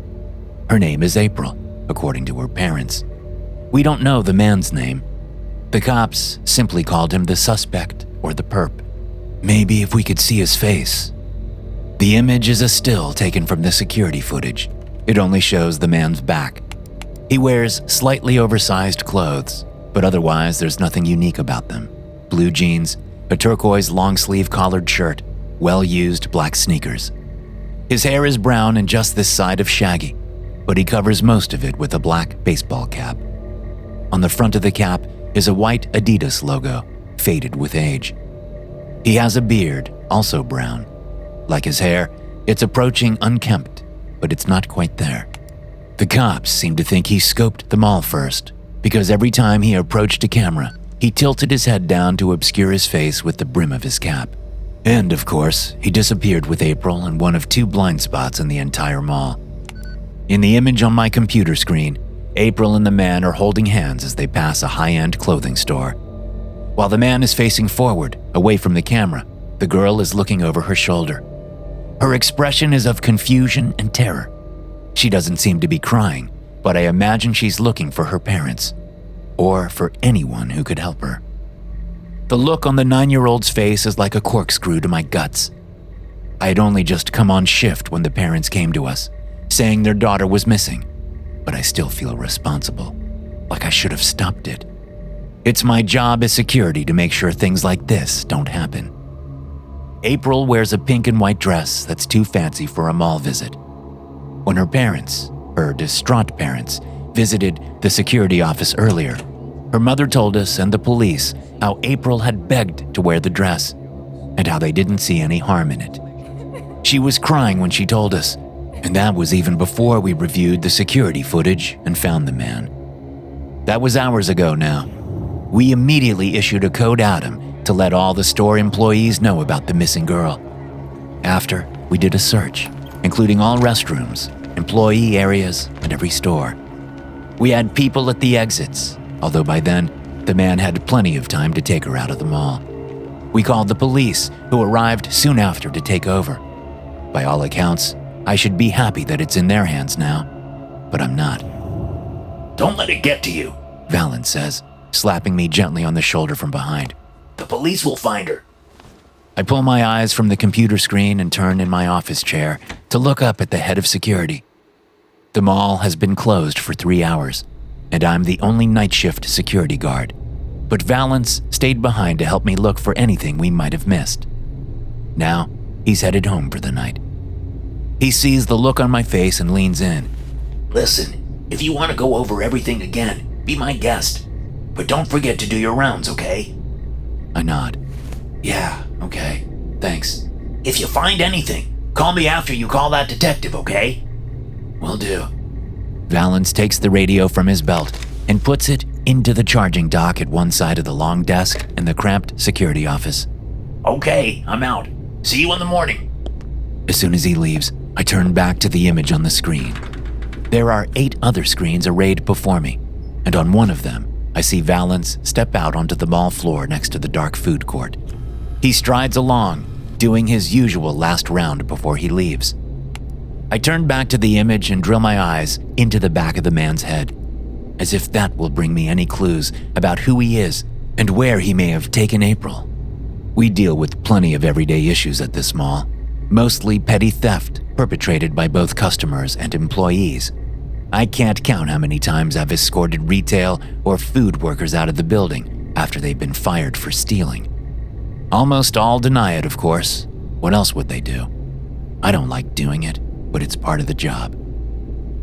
Speaker 2: Her name is April, according to her parents. We don't know the man's name. The cops simply called him the suspect or the perp. Maybe if we could see his face. The image is a still taken from the security footage. It only shows the man's back. He wears slightly oversized clothes, but otherwise there's nothing unique about them. Blue jeans, a turquoise long-sleeve collared shirt, well-used black sneakers. His hair is brown and just this side of shaggy, but he covers most of it with a black baseball cap. On the front of the cap is a white Adidas logo, faded with age. He has a beard, also brown. Like his hair, it's approaching unkempt, but it's not quite there. The cops seem to think he scoped them all first, because every time he approached a camera, he tilted his head down to obscure his face with the brim of his cap. And, of course, he disappeared with April in one of 2 blind spots in the entire mall. In the image on my computer screen, April and the man are holding hands as they pass a high-end clothing store. While the man is facing forward, away from the camera, the girl is looking over her shoulder. Her expression is of confusion and terror. She doesn't seem to be crying, but I imagine she's looking for her parents, or for anyone who could help her. The look on the 9-year-old's face is like a corkscrew to my guts. I had only just come on shift when the parents came to us, saying their daughter was missing, but I still feel responsible, like I should have stopped it. It's my job as security to make sure things like this don't happen. April wears a pink and white dress that's too fancy for a mall visit. When her parents, her distraught parents, visited the security office earlier, her mother told us and the police how April had begged to wear the dress and how they didn't see any harm in it. She was crying when she told us, and that was even before we reviewed the security footage and found the man. That was hours ago now. We immediately issued a code item to let all the store employees know about the missing girl. After, we did a search, including all restrooms, employee areas, and every store. We had people at the exits, although by then, the man had plenty of time to take her out of the mall. We called the police, who arrived soon after to take over. By all accounts, I should be happy that it's in their hands now, but I'm not.
Speaker 3: Don't let it get to you,
Speaker 2: Valen says, slapping me gently on the shoulder from behind.
Speaker 3: The police will find her.
Speaker 2: I pull my eyes from the computer screen and turn in my office chair to look up at the head of security. The mall has been closed for 3 hours, and I'm the only night shift security guard. But Valance stayed behind to help me look for anything we might have missed. Now, he's headed home for the night. He sees the look on my face and leans in.
Speaker 3: Listen, if you want to go over everything again, be my guest. But don't forget to do your rounds, okay?
Speaker 2: I nod.
Speaker 3: Yeah, okay. Thanks. If you find anything, call me after you call that detective, okay? Will do.
Speaker 2: Valance takes the radio from his belt and puts it into the charging dock at one side of the long desk in the cramped security office.
Speaker 3: Okay, I'm out. See you in the morning.
Speaker 2: As soon as he leaves, I turn back to the image on the screen. There are 8 other screens arrayed before me, and on one of them, I see Valance step out onto the mall floor next to the dark food court. He strides along, doing his usual last round before he leaves. I turn back to the image and drill my eyes into the back of the man's head, as if that will bring me any clues about who he is and where he may have taken April. We deal with plenty of everyday issues at this mall, mostly petty theft perpetrated by both customers and employees. I can't count how many times I've escorted retail or food workers out of the building after they've been fired for stealing. Almost all deny it, of course. What else would they do? I don't like doing it, but it's part of the job.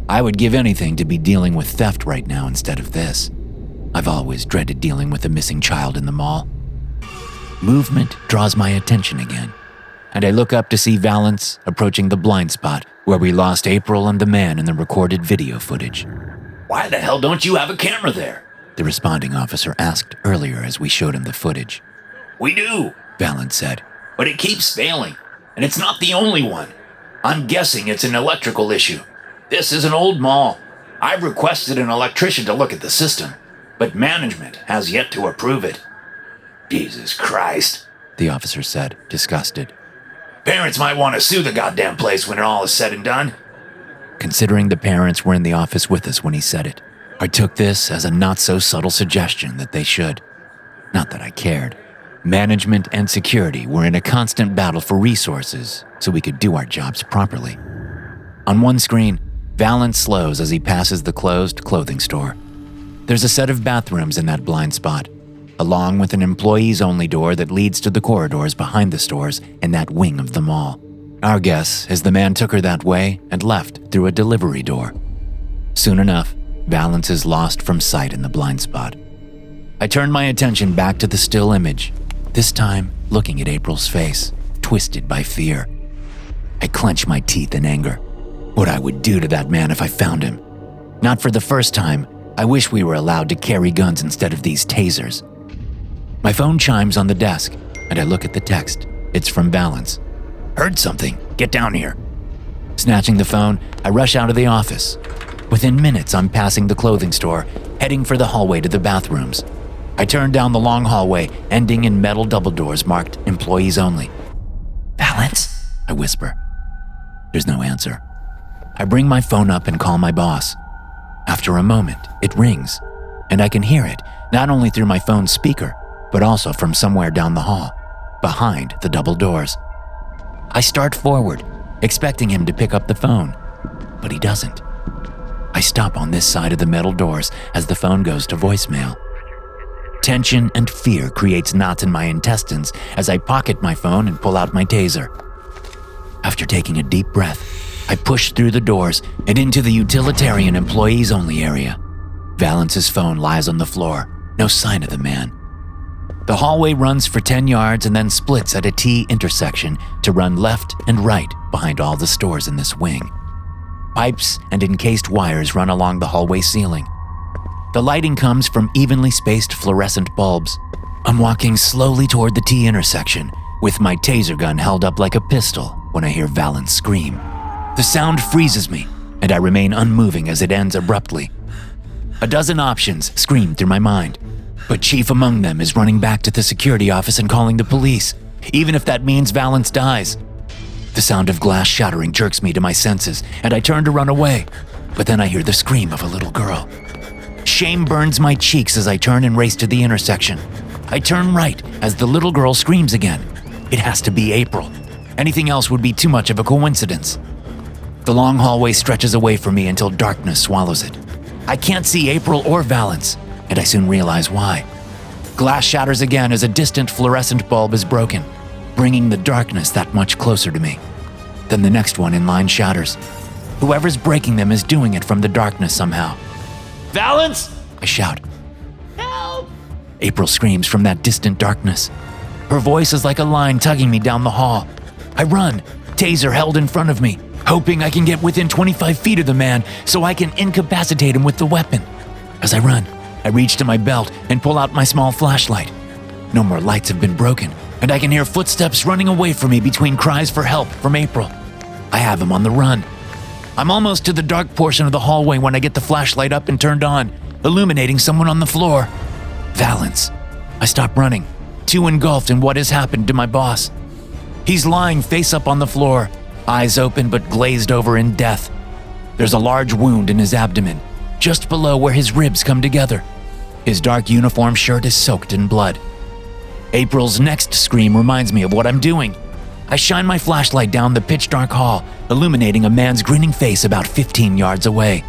Speaker 2: I would give anything to be dealing with theft right now instead of this. I've always dreaded dealing with a missing child in the mall, Movement draws my attention again, and I look up to see Valance approaching the blind spot where we lost April and the man in the recorded video footage.
Speaker 3: Why the hell don't you have a camera there?
Speaker 2: The responding officer asked earlier as we showed him the footage.
Speaker 3: We do,
Speaker 2: Valance said.
Speaker 3: but it keeps failing, and it's not the only one. I'm guessing it's an electrical issue. This is an old mall. I've requested an electrician to look at the system, but management has yet to approve it. Jesus Christ,
Speaker 2: the officer said, disgusted.
Speaker 3: Parents might want to sue the goddamn place when it all is said and done.
Speaker 2: Considering the parents were in the office with us when he said it, I took this as a not-so-subtle suggestion that they should. Not that I cared. Management and security were in a constant battle for resources so we could do our jobs properly. On one screen, Valance slows as he passes the closed clothing store. There's a set of bathrooms in that blind spot, along with an employees-only door that leads to the corridors behind the stores in that wing of the mall. Our guess is the man took her that way and left through a delivery door. Soon enough, Valance is lost from sight in the blind spot. I turn my attention back to the still image, this time looking at April's face, twisted by fear. I clench my teeth in anger. What I would do to that man if I found him. Not for the first time, I wish we were allowed to carry guns instead of these tasers. My phone chimes on the desk, and I look at the text. It's from Valance.
Speaker 3: Heard something. Get down here.
Speaker 2: Snatching the phone, I rush out of the office. Within minutes, I'm passing the clothing store, heading for the hallway to the bathrooms. I turn down the long hallway, ending in metal double doors marked employees only.
Speaker 5: Valance?
Speaker 2: I whisper. There's no answer. I bring my phone up and call my boss. After a moment, it rings, and I can hear it not only through my phone's speaker, but also from somewhere down the hall, behind the double doors. I start forward, expecting him to pick up the phone, but he doesn't. I stop on this side of the metal doors as the phone goes to voicemail. Tension and fear creates knots in my intestines as I pocket my phone and pull out my taser. After taking a deep breath, I push through the doors and into the utilitarian employees-only area. Valance's phone lies on the floor, no sign of the man. The hallway runs for 10 yards and then splits at a T intersection to run left and right behind all the stores in this wing. Pipes and encased wires run along the hallway ceiling. The lighting comes from evenly spaced fluorescent bulbs. I'm walking slowly toward the T intersection, with my taser gun held up like a pistol when I hear Valance scream. The sound freezes me, and I remain unmoving as it ends abruptly. A dozen options scream through my mind, but chief among them is running back to the security office and calling the police, even if that means Valance dies. The sound of glass shattering jerks me to my senses, and I turn to run away, but then I hear the scream of a little girl. Shame burns my cheeks as I turn and race to the intersection. I turn right as the little girl screams again. It has to be April. Anything else would be too much of a coincidence. The long hallway stretches away from me until darkness swallows it. I can't see April or Valance, and I soon realize why. Glass shatters again as a distant fluorescent bulb is broken, bringing the darkness that much closer to me. Then the next one in line shatters. Whoever's breaking them is doing it from the darkness somehow.
Speaker 3: Valance!
Speaker 2: I shout. Help! April screams from that distant darkness. Her voice is like a line tugging me down the hall. I run, taser held in front of me, hoping I can get within 25 feet of the man so I can incapacitate him with the weapon. As I run, I reach to my belt and pull out my small flashlight. No more lights have been broken, and I can hear footsteps running away from me between cries for help from April. I have him on the run. I'm almost to the dark portion of the hallway when I get the flashlight up and turned on, illuminating someone on the floor. Valance. I stop running, too engulfed in what has happened to my boss. He's lying face up on the floor, eyes open but glazed over in death. There's a large wound in his abdomen, just below where his ribs come together. His dark uniform shirt is soaked in blood. April's next scream reminds me of what I'm doing. I shine my flashlight down the pitch-dark hall, illuminating a man's grinning face about 15 yards away.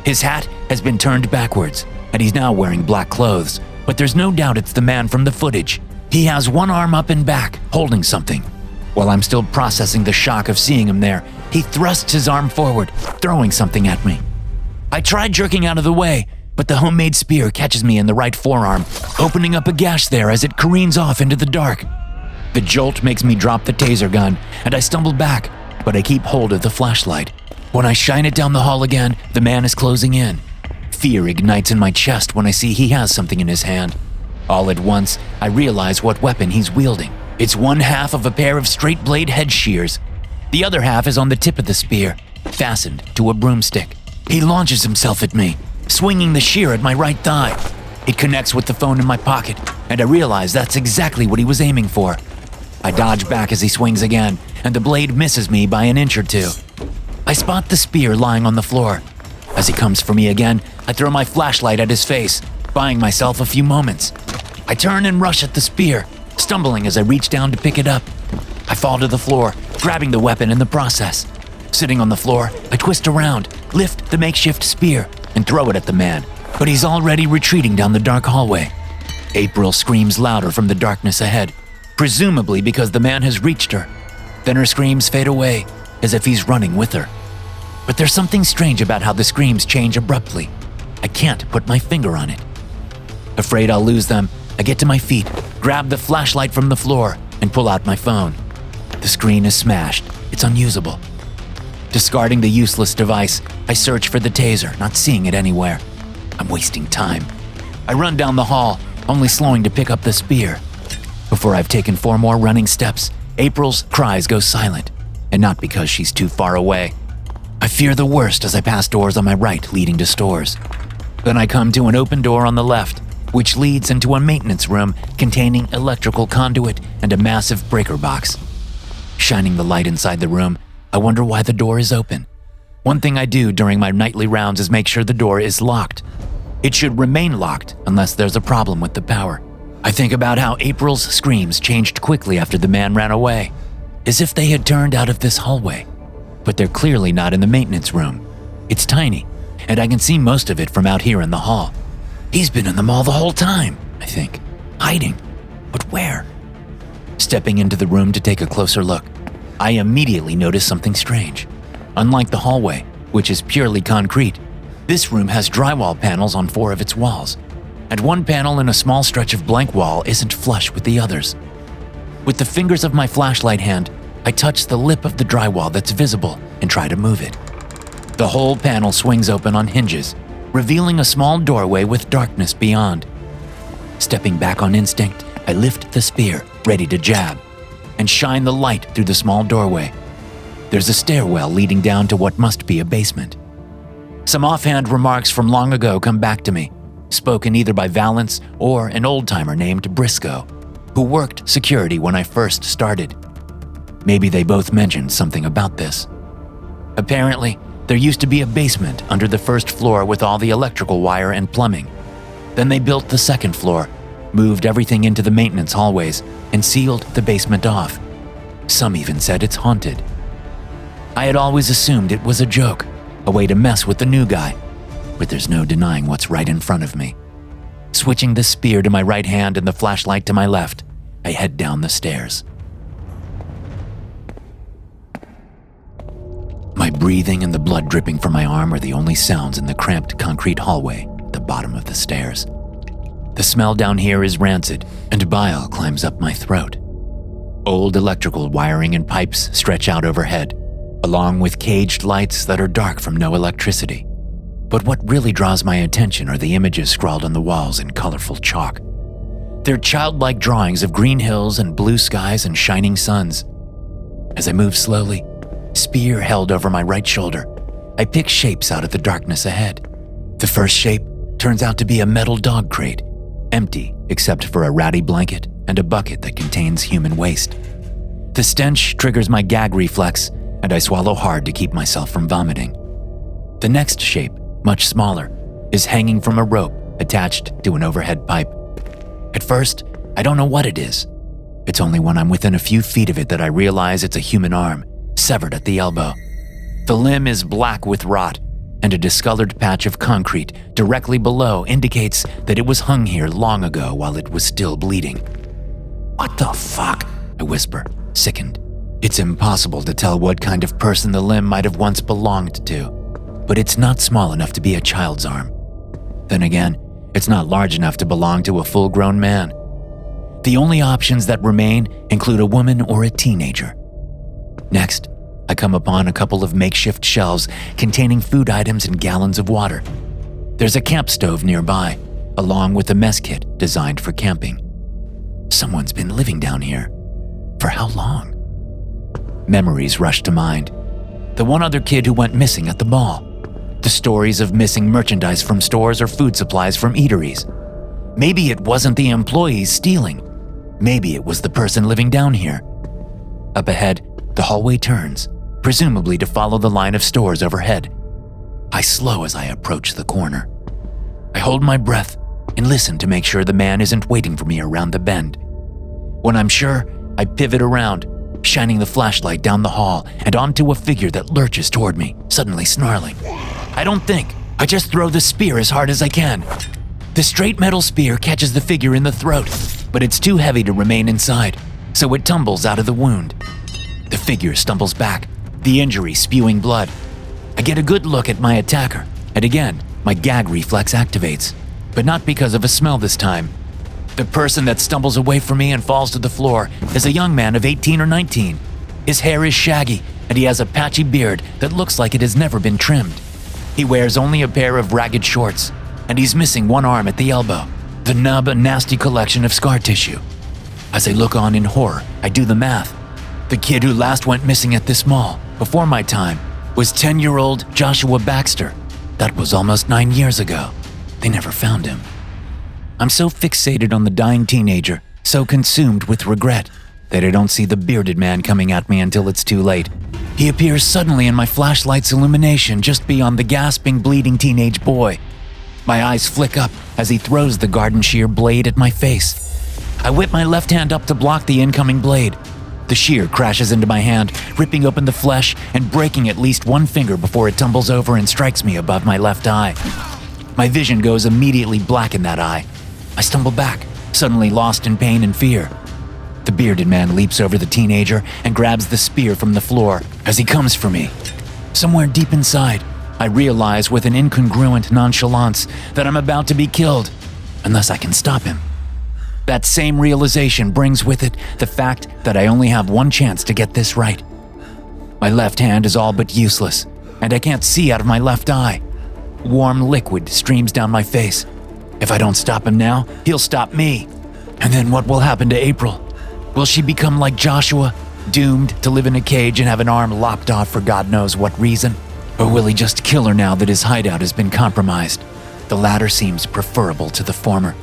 Speaker 2: His hat has been turned backwards, and he's now wearing black clothes, but there's no doubt it's the man from the footage. He has one arm up and back, holding something. While I'm still processing the shock of seeing him there, he thrusts his arm forward, throwing something at me. I try jerking out of the way, but the homemade spear catches me in the right forearm, opening up a gash there as it careens off into the dark. The jolt makes me drop the taser gun, and I stumble back, but I keep hold of the flashlight. When I shine it down the hall again, the man is closing in. Fear ignites in my chest when I see he has something in his hand. All at once, I realize what weapon he's wielding. It's one half of a pair of straight blade head shears. The other half is on the tip of the spear, fastened to a broomstick. He launches himself at me, swinging the shear at my right thigh. It connects with the phone in my pocket, and I realize that's exactly what he was aiming for. I dodge back as he swings again, and the blade misses me by an inch or two. I spot the spear lying on the floor. As he comes for me again, I throw my flashlight at his face, buying myself a few moments. I turn and rush at the spear, stumbling as I reach down to pick it up. I fall to the floor, grabbing the weapon in the process. Sitting on the floor, I twist around, lift the makeshift spear, and throw it at the man, but he's already retreating down the dark hallway. April screams louder from the darkness ahead, presumably because the man has reached her. Then her screams fade away, as if he's running with her. But there's something strange about how the screams change abruptly. I can't put my finger on it. Afraid I'll lose them, I get to my feet, grab the flashlight from the floor, and pull out my phone. The screen is smashed. It's unusable. Discarding the useless device, I search for the taser, not seeing it anywhere. I'm wasting time. I run down the hall, only slowing to pick up the spear. Before I've taken 4 more running steps, April's cries go silent, and not because she's too far away. I fear the worst as I pass doors on my right leading to stores. Then I come to an open door on the left, which leads into a maintenance room containing electrical conduit and a massive breaker box. Shining the light inside the room, I wonder why the door is open. One thing I do during my nightly rounds is make sure the door is locked. It should remain locked unless there's a problem with the power. I think about how April's screams changed quickly after the man ran away, as if they had turned out of this hallway. But they're clearly not in the maintenance room. It's tiny, and I can see most of it from out here in the hall. He's been in the mall the whole time, I think, hiding. But where? Stepping into the room to take a closer look, I immediately notice something strange. Unlike the hallway, which is purely concrete, this room has drywall panels on 4 of its walls, and one panel in a small stretch of blank wall isn't flush with the others. With the fingers of my flashlight hand, I touch the lip of the drywall that's visible and try to move it. The whole panel swings open on hinges, revealing a small doorway with darkness beyond. Stepping back on instinct, I lift the spear, ready to jab, and shine the light through the small doorway. There's a stairwell leading down to what must be a basement. Some offhand remarks from long ago come back to me, spoken either by Valance or an old-timer named Briscoe, who worked security when I first started. Maybe they both mentioned something about this. Apparently, there used to be a basement under the first floor with all the electrical wire and plumbing. Then they built the second floor, moved everything into the maintenance hallways, and sealed the basement off. Some even said it's haunted. I had always assumed it was a joke, a way to mess with the new guy, but there's no denying what's right in front of me. Switching the spear to my right hand and the flashlight to my left, I head down the stairs. My breathing and the blood dripping from my arm are the only sounds in the cramped concrete hallway at the bottom of the stairs. The smell down here is rancid, and bile climbs up my throat. Old electrical wiring and pipes stretch out overhead, along with caged lights that are dark from no electricity. But what really draws my attention are the images scrawled on the walls in colorful chalk. They're childlike drawings of green hills and blue skies and shining suns. As I move slowly, spear held over my right shoulder, I pick shapes out of the darkness ahead. The first shape turns out to be a metal dog crate, empty except for a ratty blanket and a bucket that contains human waste. The stench triggers my gag reflex, and I swallow hard to keep myself from vomiting. The next shape, much smaller, is hanging from a rope attached to an overhead pipe. At first, I don't know what it is. It's only when I'm within a few feet of it that I realize it's a human arm, severed at the elbow. The limb is black with rot, and a discolored patch of concrete directly below indicates that it was hung here long ago while it was still bleeding. "What the fuck?" I whisper, sickened. It's impossible to tell what kind of person the limb might have once belonged to, but it's not small enough to be a child's arm. Then again, it's not large enough to belong to a full-grown man. The only options that remain include a woman or a teenager. Next, I come upon a couple of makeshift shelves containing food items and gallons of water. There's a camp stove nearby, along with a mess kit designed for camping. Someone's been living down here. For how long? Memories rush to mind. The one other kid who went missing at the mall. The stories of missing merchandise from stores or food supplies from eateries. Maybe it wasn't the employees stealing. Maybe it was the person living down here. Up ahead, the hallway turns, presumably to follow the line of stores overhead. I slow as I approach the corner. I hold my breath and listen to make sure the man isn't waiting for me around the bend. When I'm sure, I pivot around, shining the flashlight down the hall and onto a figure that lurches toward me, suddenly snarling. I don't think. I just throw the spear as hard as I can. The straight metal spear catches the figure in the throat, but it's too heavy to remain inside, so it tumbles out of the wound. The figure stumbles back, the injury spewing blood. I get a good look at my attacker, and again, my gag reflex activates, but not because of a smell this time. The person that stumbles away from me and falls to the floor is a young man of 18 or 19. His hair is shaggy, and he has a patchy beard that looks like it has never been trimmed. He wears only a pair of ragged shorts, and he's missing one arm at the elbow, the nub a nasty collection of scar tissue. As I look on in horror, I do the math. The kid who last went missing at this mall, before my time, was 10-year-old Joshua Baxter. That was almost 9 years ago. They never found him. I'm so fixated on the dying teenager, so consumed with regret, that I don't see the bearded man coming at me until it's too late. He appears suddenly in my flashlight's illumination just beyond the gasping, bleeding teenage boy. My eyes flick up as he throws the garden shear blade at my face. I whip my left hand up to block the incoming blade. The shear crashes into my hand, ripping open the flesh and breaking at least one finger before it tumbles over and strikes me above my left eye. My vision goes immediately black in that eye. I stumble back, suddenly lost in pain and fear. The bearded man leaps over the teenager and grabs the spear from the floor as he comes for me. Somewhere deep inside, I realize with an incongruent nonchalance that I'm about to be killed, unless I can stop him. That same realization brings with it the fact that I only have one chance to get this right. My left hand is all but useless, and I can't see out of my left eye. Warm liquid streams down my face. If I don't stop him now, he'll stop me. And then what will happen to April? Will she become like Joshua, doomed to live in a cage and have an arm lopped off for God knows what reason? Or will he just kill her now that his hideout has been compromised? The latter seems preferable to the former.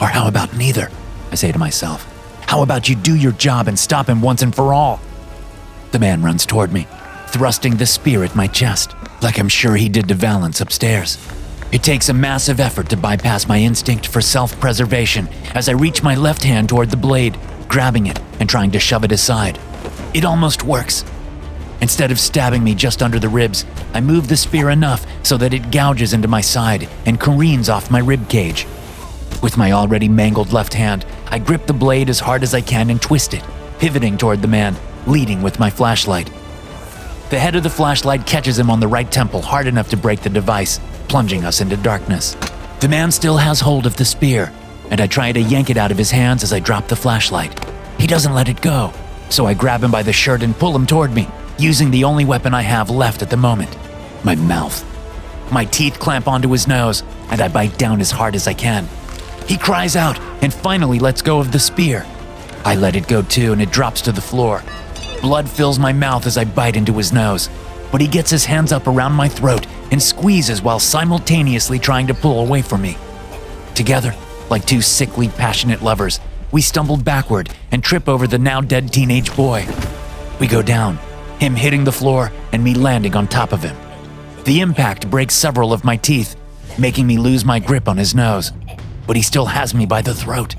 Speaker 2: Or how about neither? I say to myself. How about you do your job and stop him once and for all? The man runs toward me, thrusting the spear at my chest, like I'm sure he did to Valance upstairs. It takes a massive effort to bypass my instinct for self-preservation as I reach my left hand toward the blade, grabbing it and trying to shove it aside. It almost works. Instead of stabbing me just under the ribs, I move the spear enough so that it gouges into my side and careens off my rib cage. With my already mangled left hand, I grip the blade as hard as I can and twist it, pivoting toward the man, leading with my flashlight. The head of the flashlight catches him on the right temple hard enough to break the device, plunging us into darkness. The man still has hold of the spear, and I try to yank it out of his hands as I drop the flashlight. He doesn't let it go, so I grab him by the shirt and pull him toward me, using the only weapon I have left at the moment, my mouth. My teeth clamp onto his nose, and I bite down as hard as I can. He cries out and finally lets go of the spear. I let it go too, and it drops to the floor. Blood fills my mouth as I bite into his nose, but he gets his hands up around my throat and squeezes while simultaneously trying to pull away from me. Together, like two sickly, passionate lovers, we stumble backward and trip over the now dead teenage boy. We go down, him hitting the floor and me landing on top of him. The impact breaks several of my teeth, making me lose my grip on his nose, but he still has me by the throat.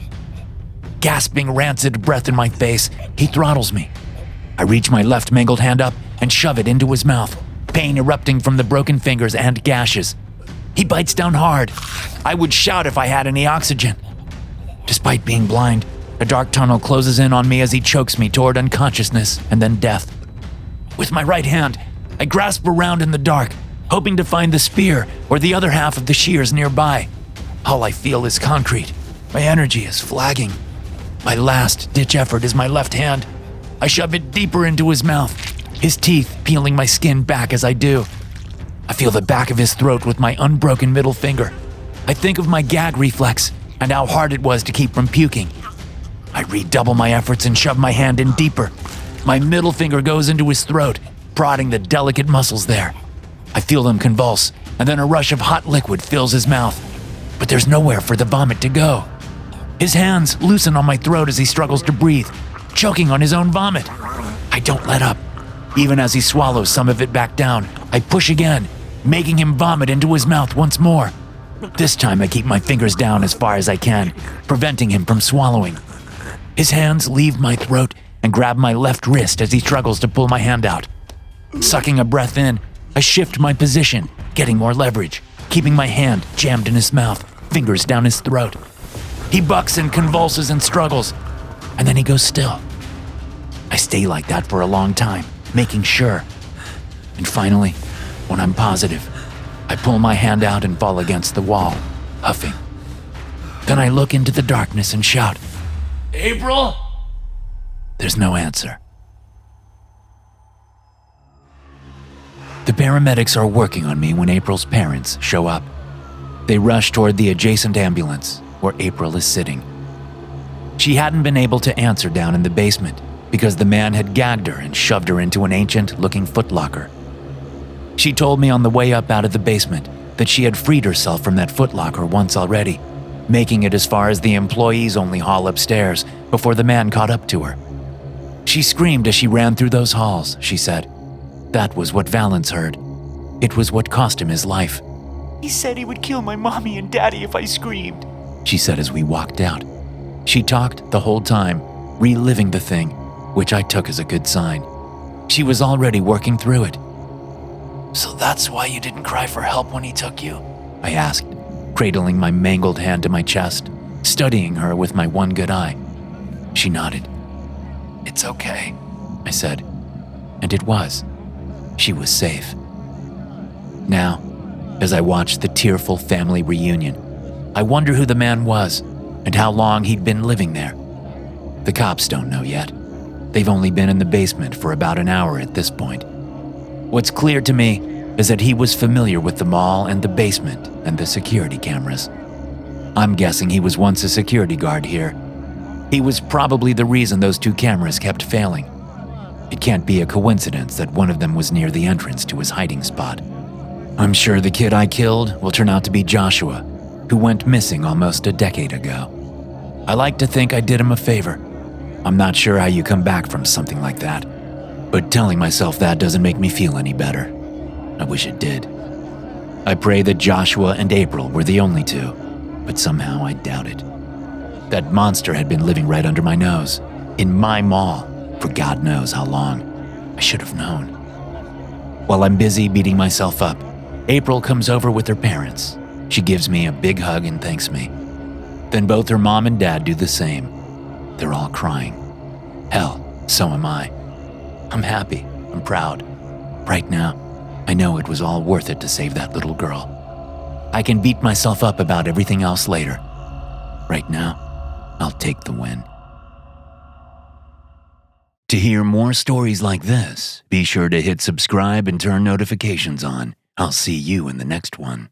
Speaker 2: Gasping rancid breath in my face, he throttles me. I reach my left mangled hand up and shove it into his mouth, pain erupting from the broken fingers and gashes. He bites down hard. I would shout if I had any oxygen. Despite being blind, a dark tunnel closes in on me as he chokes me toward unconsciousness and then death. With my right hand, I grasp around in the dark hoping to find the spear or the other half of the shears nearby. All I feel is concrete. My energy is flagging. My last-ditch effort is my left hand. I shove it deeper into his mouth, his teeth peeling my skin back as I do. I feel the back of his throat with my unbroken middle finger. I think of my gag reflex and how hard it was to keep from puking. I redouble my efforts and shove my hand in deeper. My middle finger goes into his throat, prodding the delicate muscles there. I feel them convulse, and then a rush of hot liquid fills his mouth. But there's nowhere for the vomit to go. His hands loosen on my throat as he struggles to breathe, choking on his own vomit. I don't let up. Even as he swallows some of it back down, I push again, making him vomit into his mouth once more. This time I keep my fingers down as far as I can, preventing him from swallowing. His hands leave my throat and grab my left wrist as he struggles to pull my hand out. Sucking a breath in, I shift my position, getting more leverage, keeping my hand jammed in his mouth, fingers down his throat. He bucks and convulses and struggles, and then he goes still. I stay like that for a long time, making sure. And finally, when I'm positive, I pull my hand out and fall against the wall, huffing. Then I look into the darkness and shout, "April?" There's no answer. The paramedics are working on me when April's parents show up. They rush toward the adjacent ambulance where April is sitting. She hadn't been able to answer down in the basement because the man had gagged her and shoved her into an ancient-looking footlocker. She told me on the way up out of the basement that she had freed herself from that footlocker once already, making it as far as the employees-only hall upstairs before the man caught up to her. She screamed as she ran through those halls, she said. That was what Valance heard. It was what cost him his life.
Speaker 6: He said he would kill my mommy and daddy if I screamed,
Speaker 2: she said as we walked out. She talked the whole time, reliving the thing, which I took as a good sign. She was already working through it.
Speaker 6: So that's why you didn't cry for help when he took you?
Speaker 2: I asked, cradling my mangled hand to my chest, studying her with my one good eye. She nodded.
Speaker 6: It's okay,
Speaker 2: I said, and it was. She was safe. Now, as I watched the tearful family reunion, I wonder who the man was and how long he'd been living there. The cops don't know yet. They've only been in the basement for about an hour at this point. What's clear to me is that he was familiar with the mall and the basement and the security cameras. I'm guessing he was once a security guard here. He was probably the reason those two cameras kept failing. It can't be a coincidence that one of them was near the entrance to his hiding spot. I'm sure the kid I killed will turn out to be Joshua, who went missing almost a decade ago. I like to think I did him a favor. I'm not sure how you come back from something like that, but telling myself that doesn't make me feel any better. I wish it did. I pray that Joshua and April were the only two, but somehow I doubt it. That monster had been living right under my nose, in my mall, for God knows how long. I should have known. While I'm busy beating myself up, April comes over with her parents. She gives me a big hug and thanks me. Then both her mom and dad do the same. They're all crying. Hell, so am I. I'm happy. I'm proud. Right now, I know it was all worth it to save that little girl. I can beat myself up about everything else later. Right now, I'll take the win. To hear more stories like this, be sure to hit subscribe and turn notifications on. I'll see you in the next one.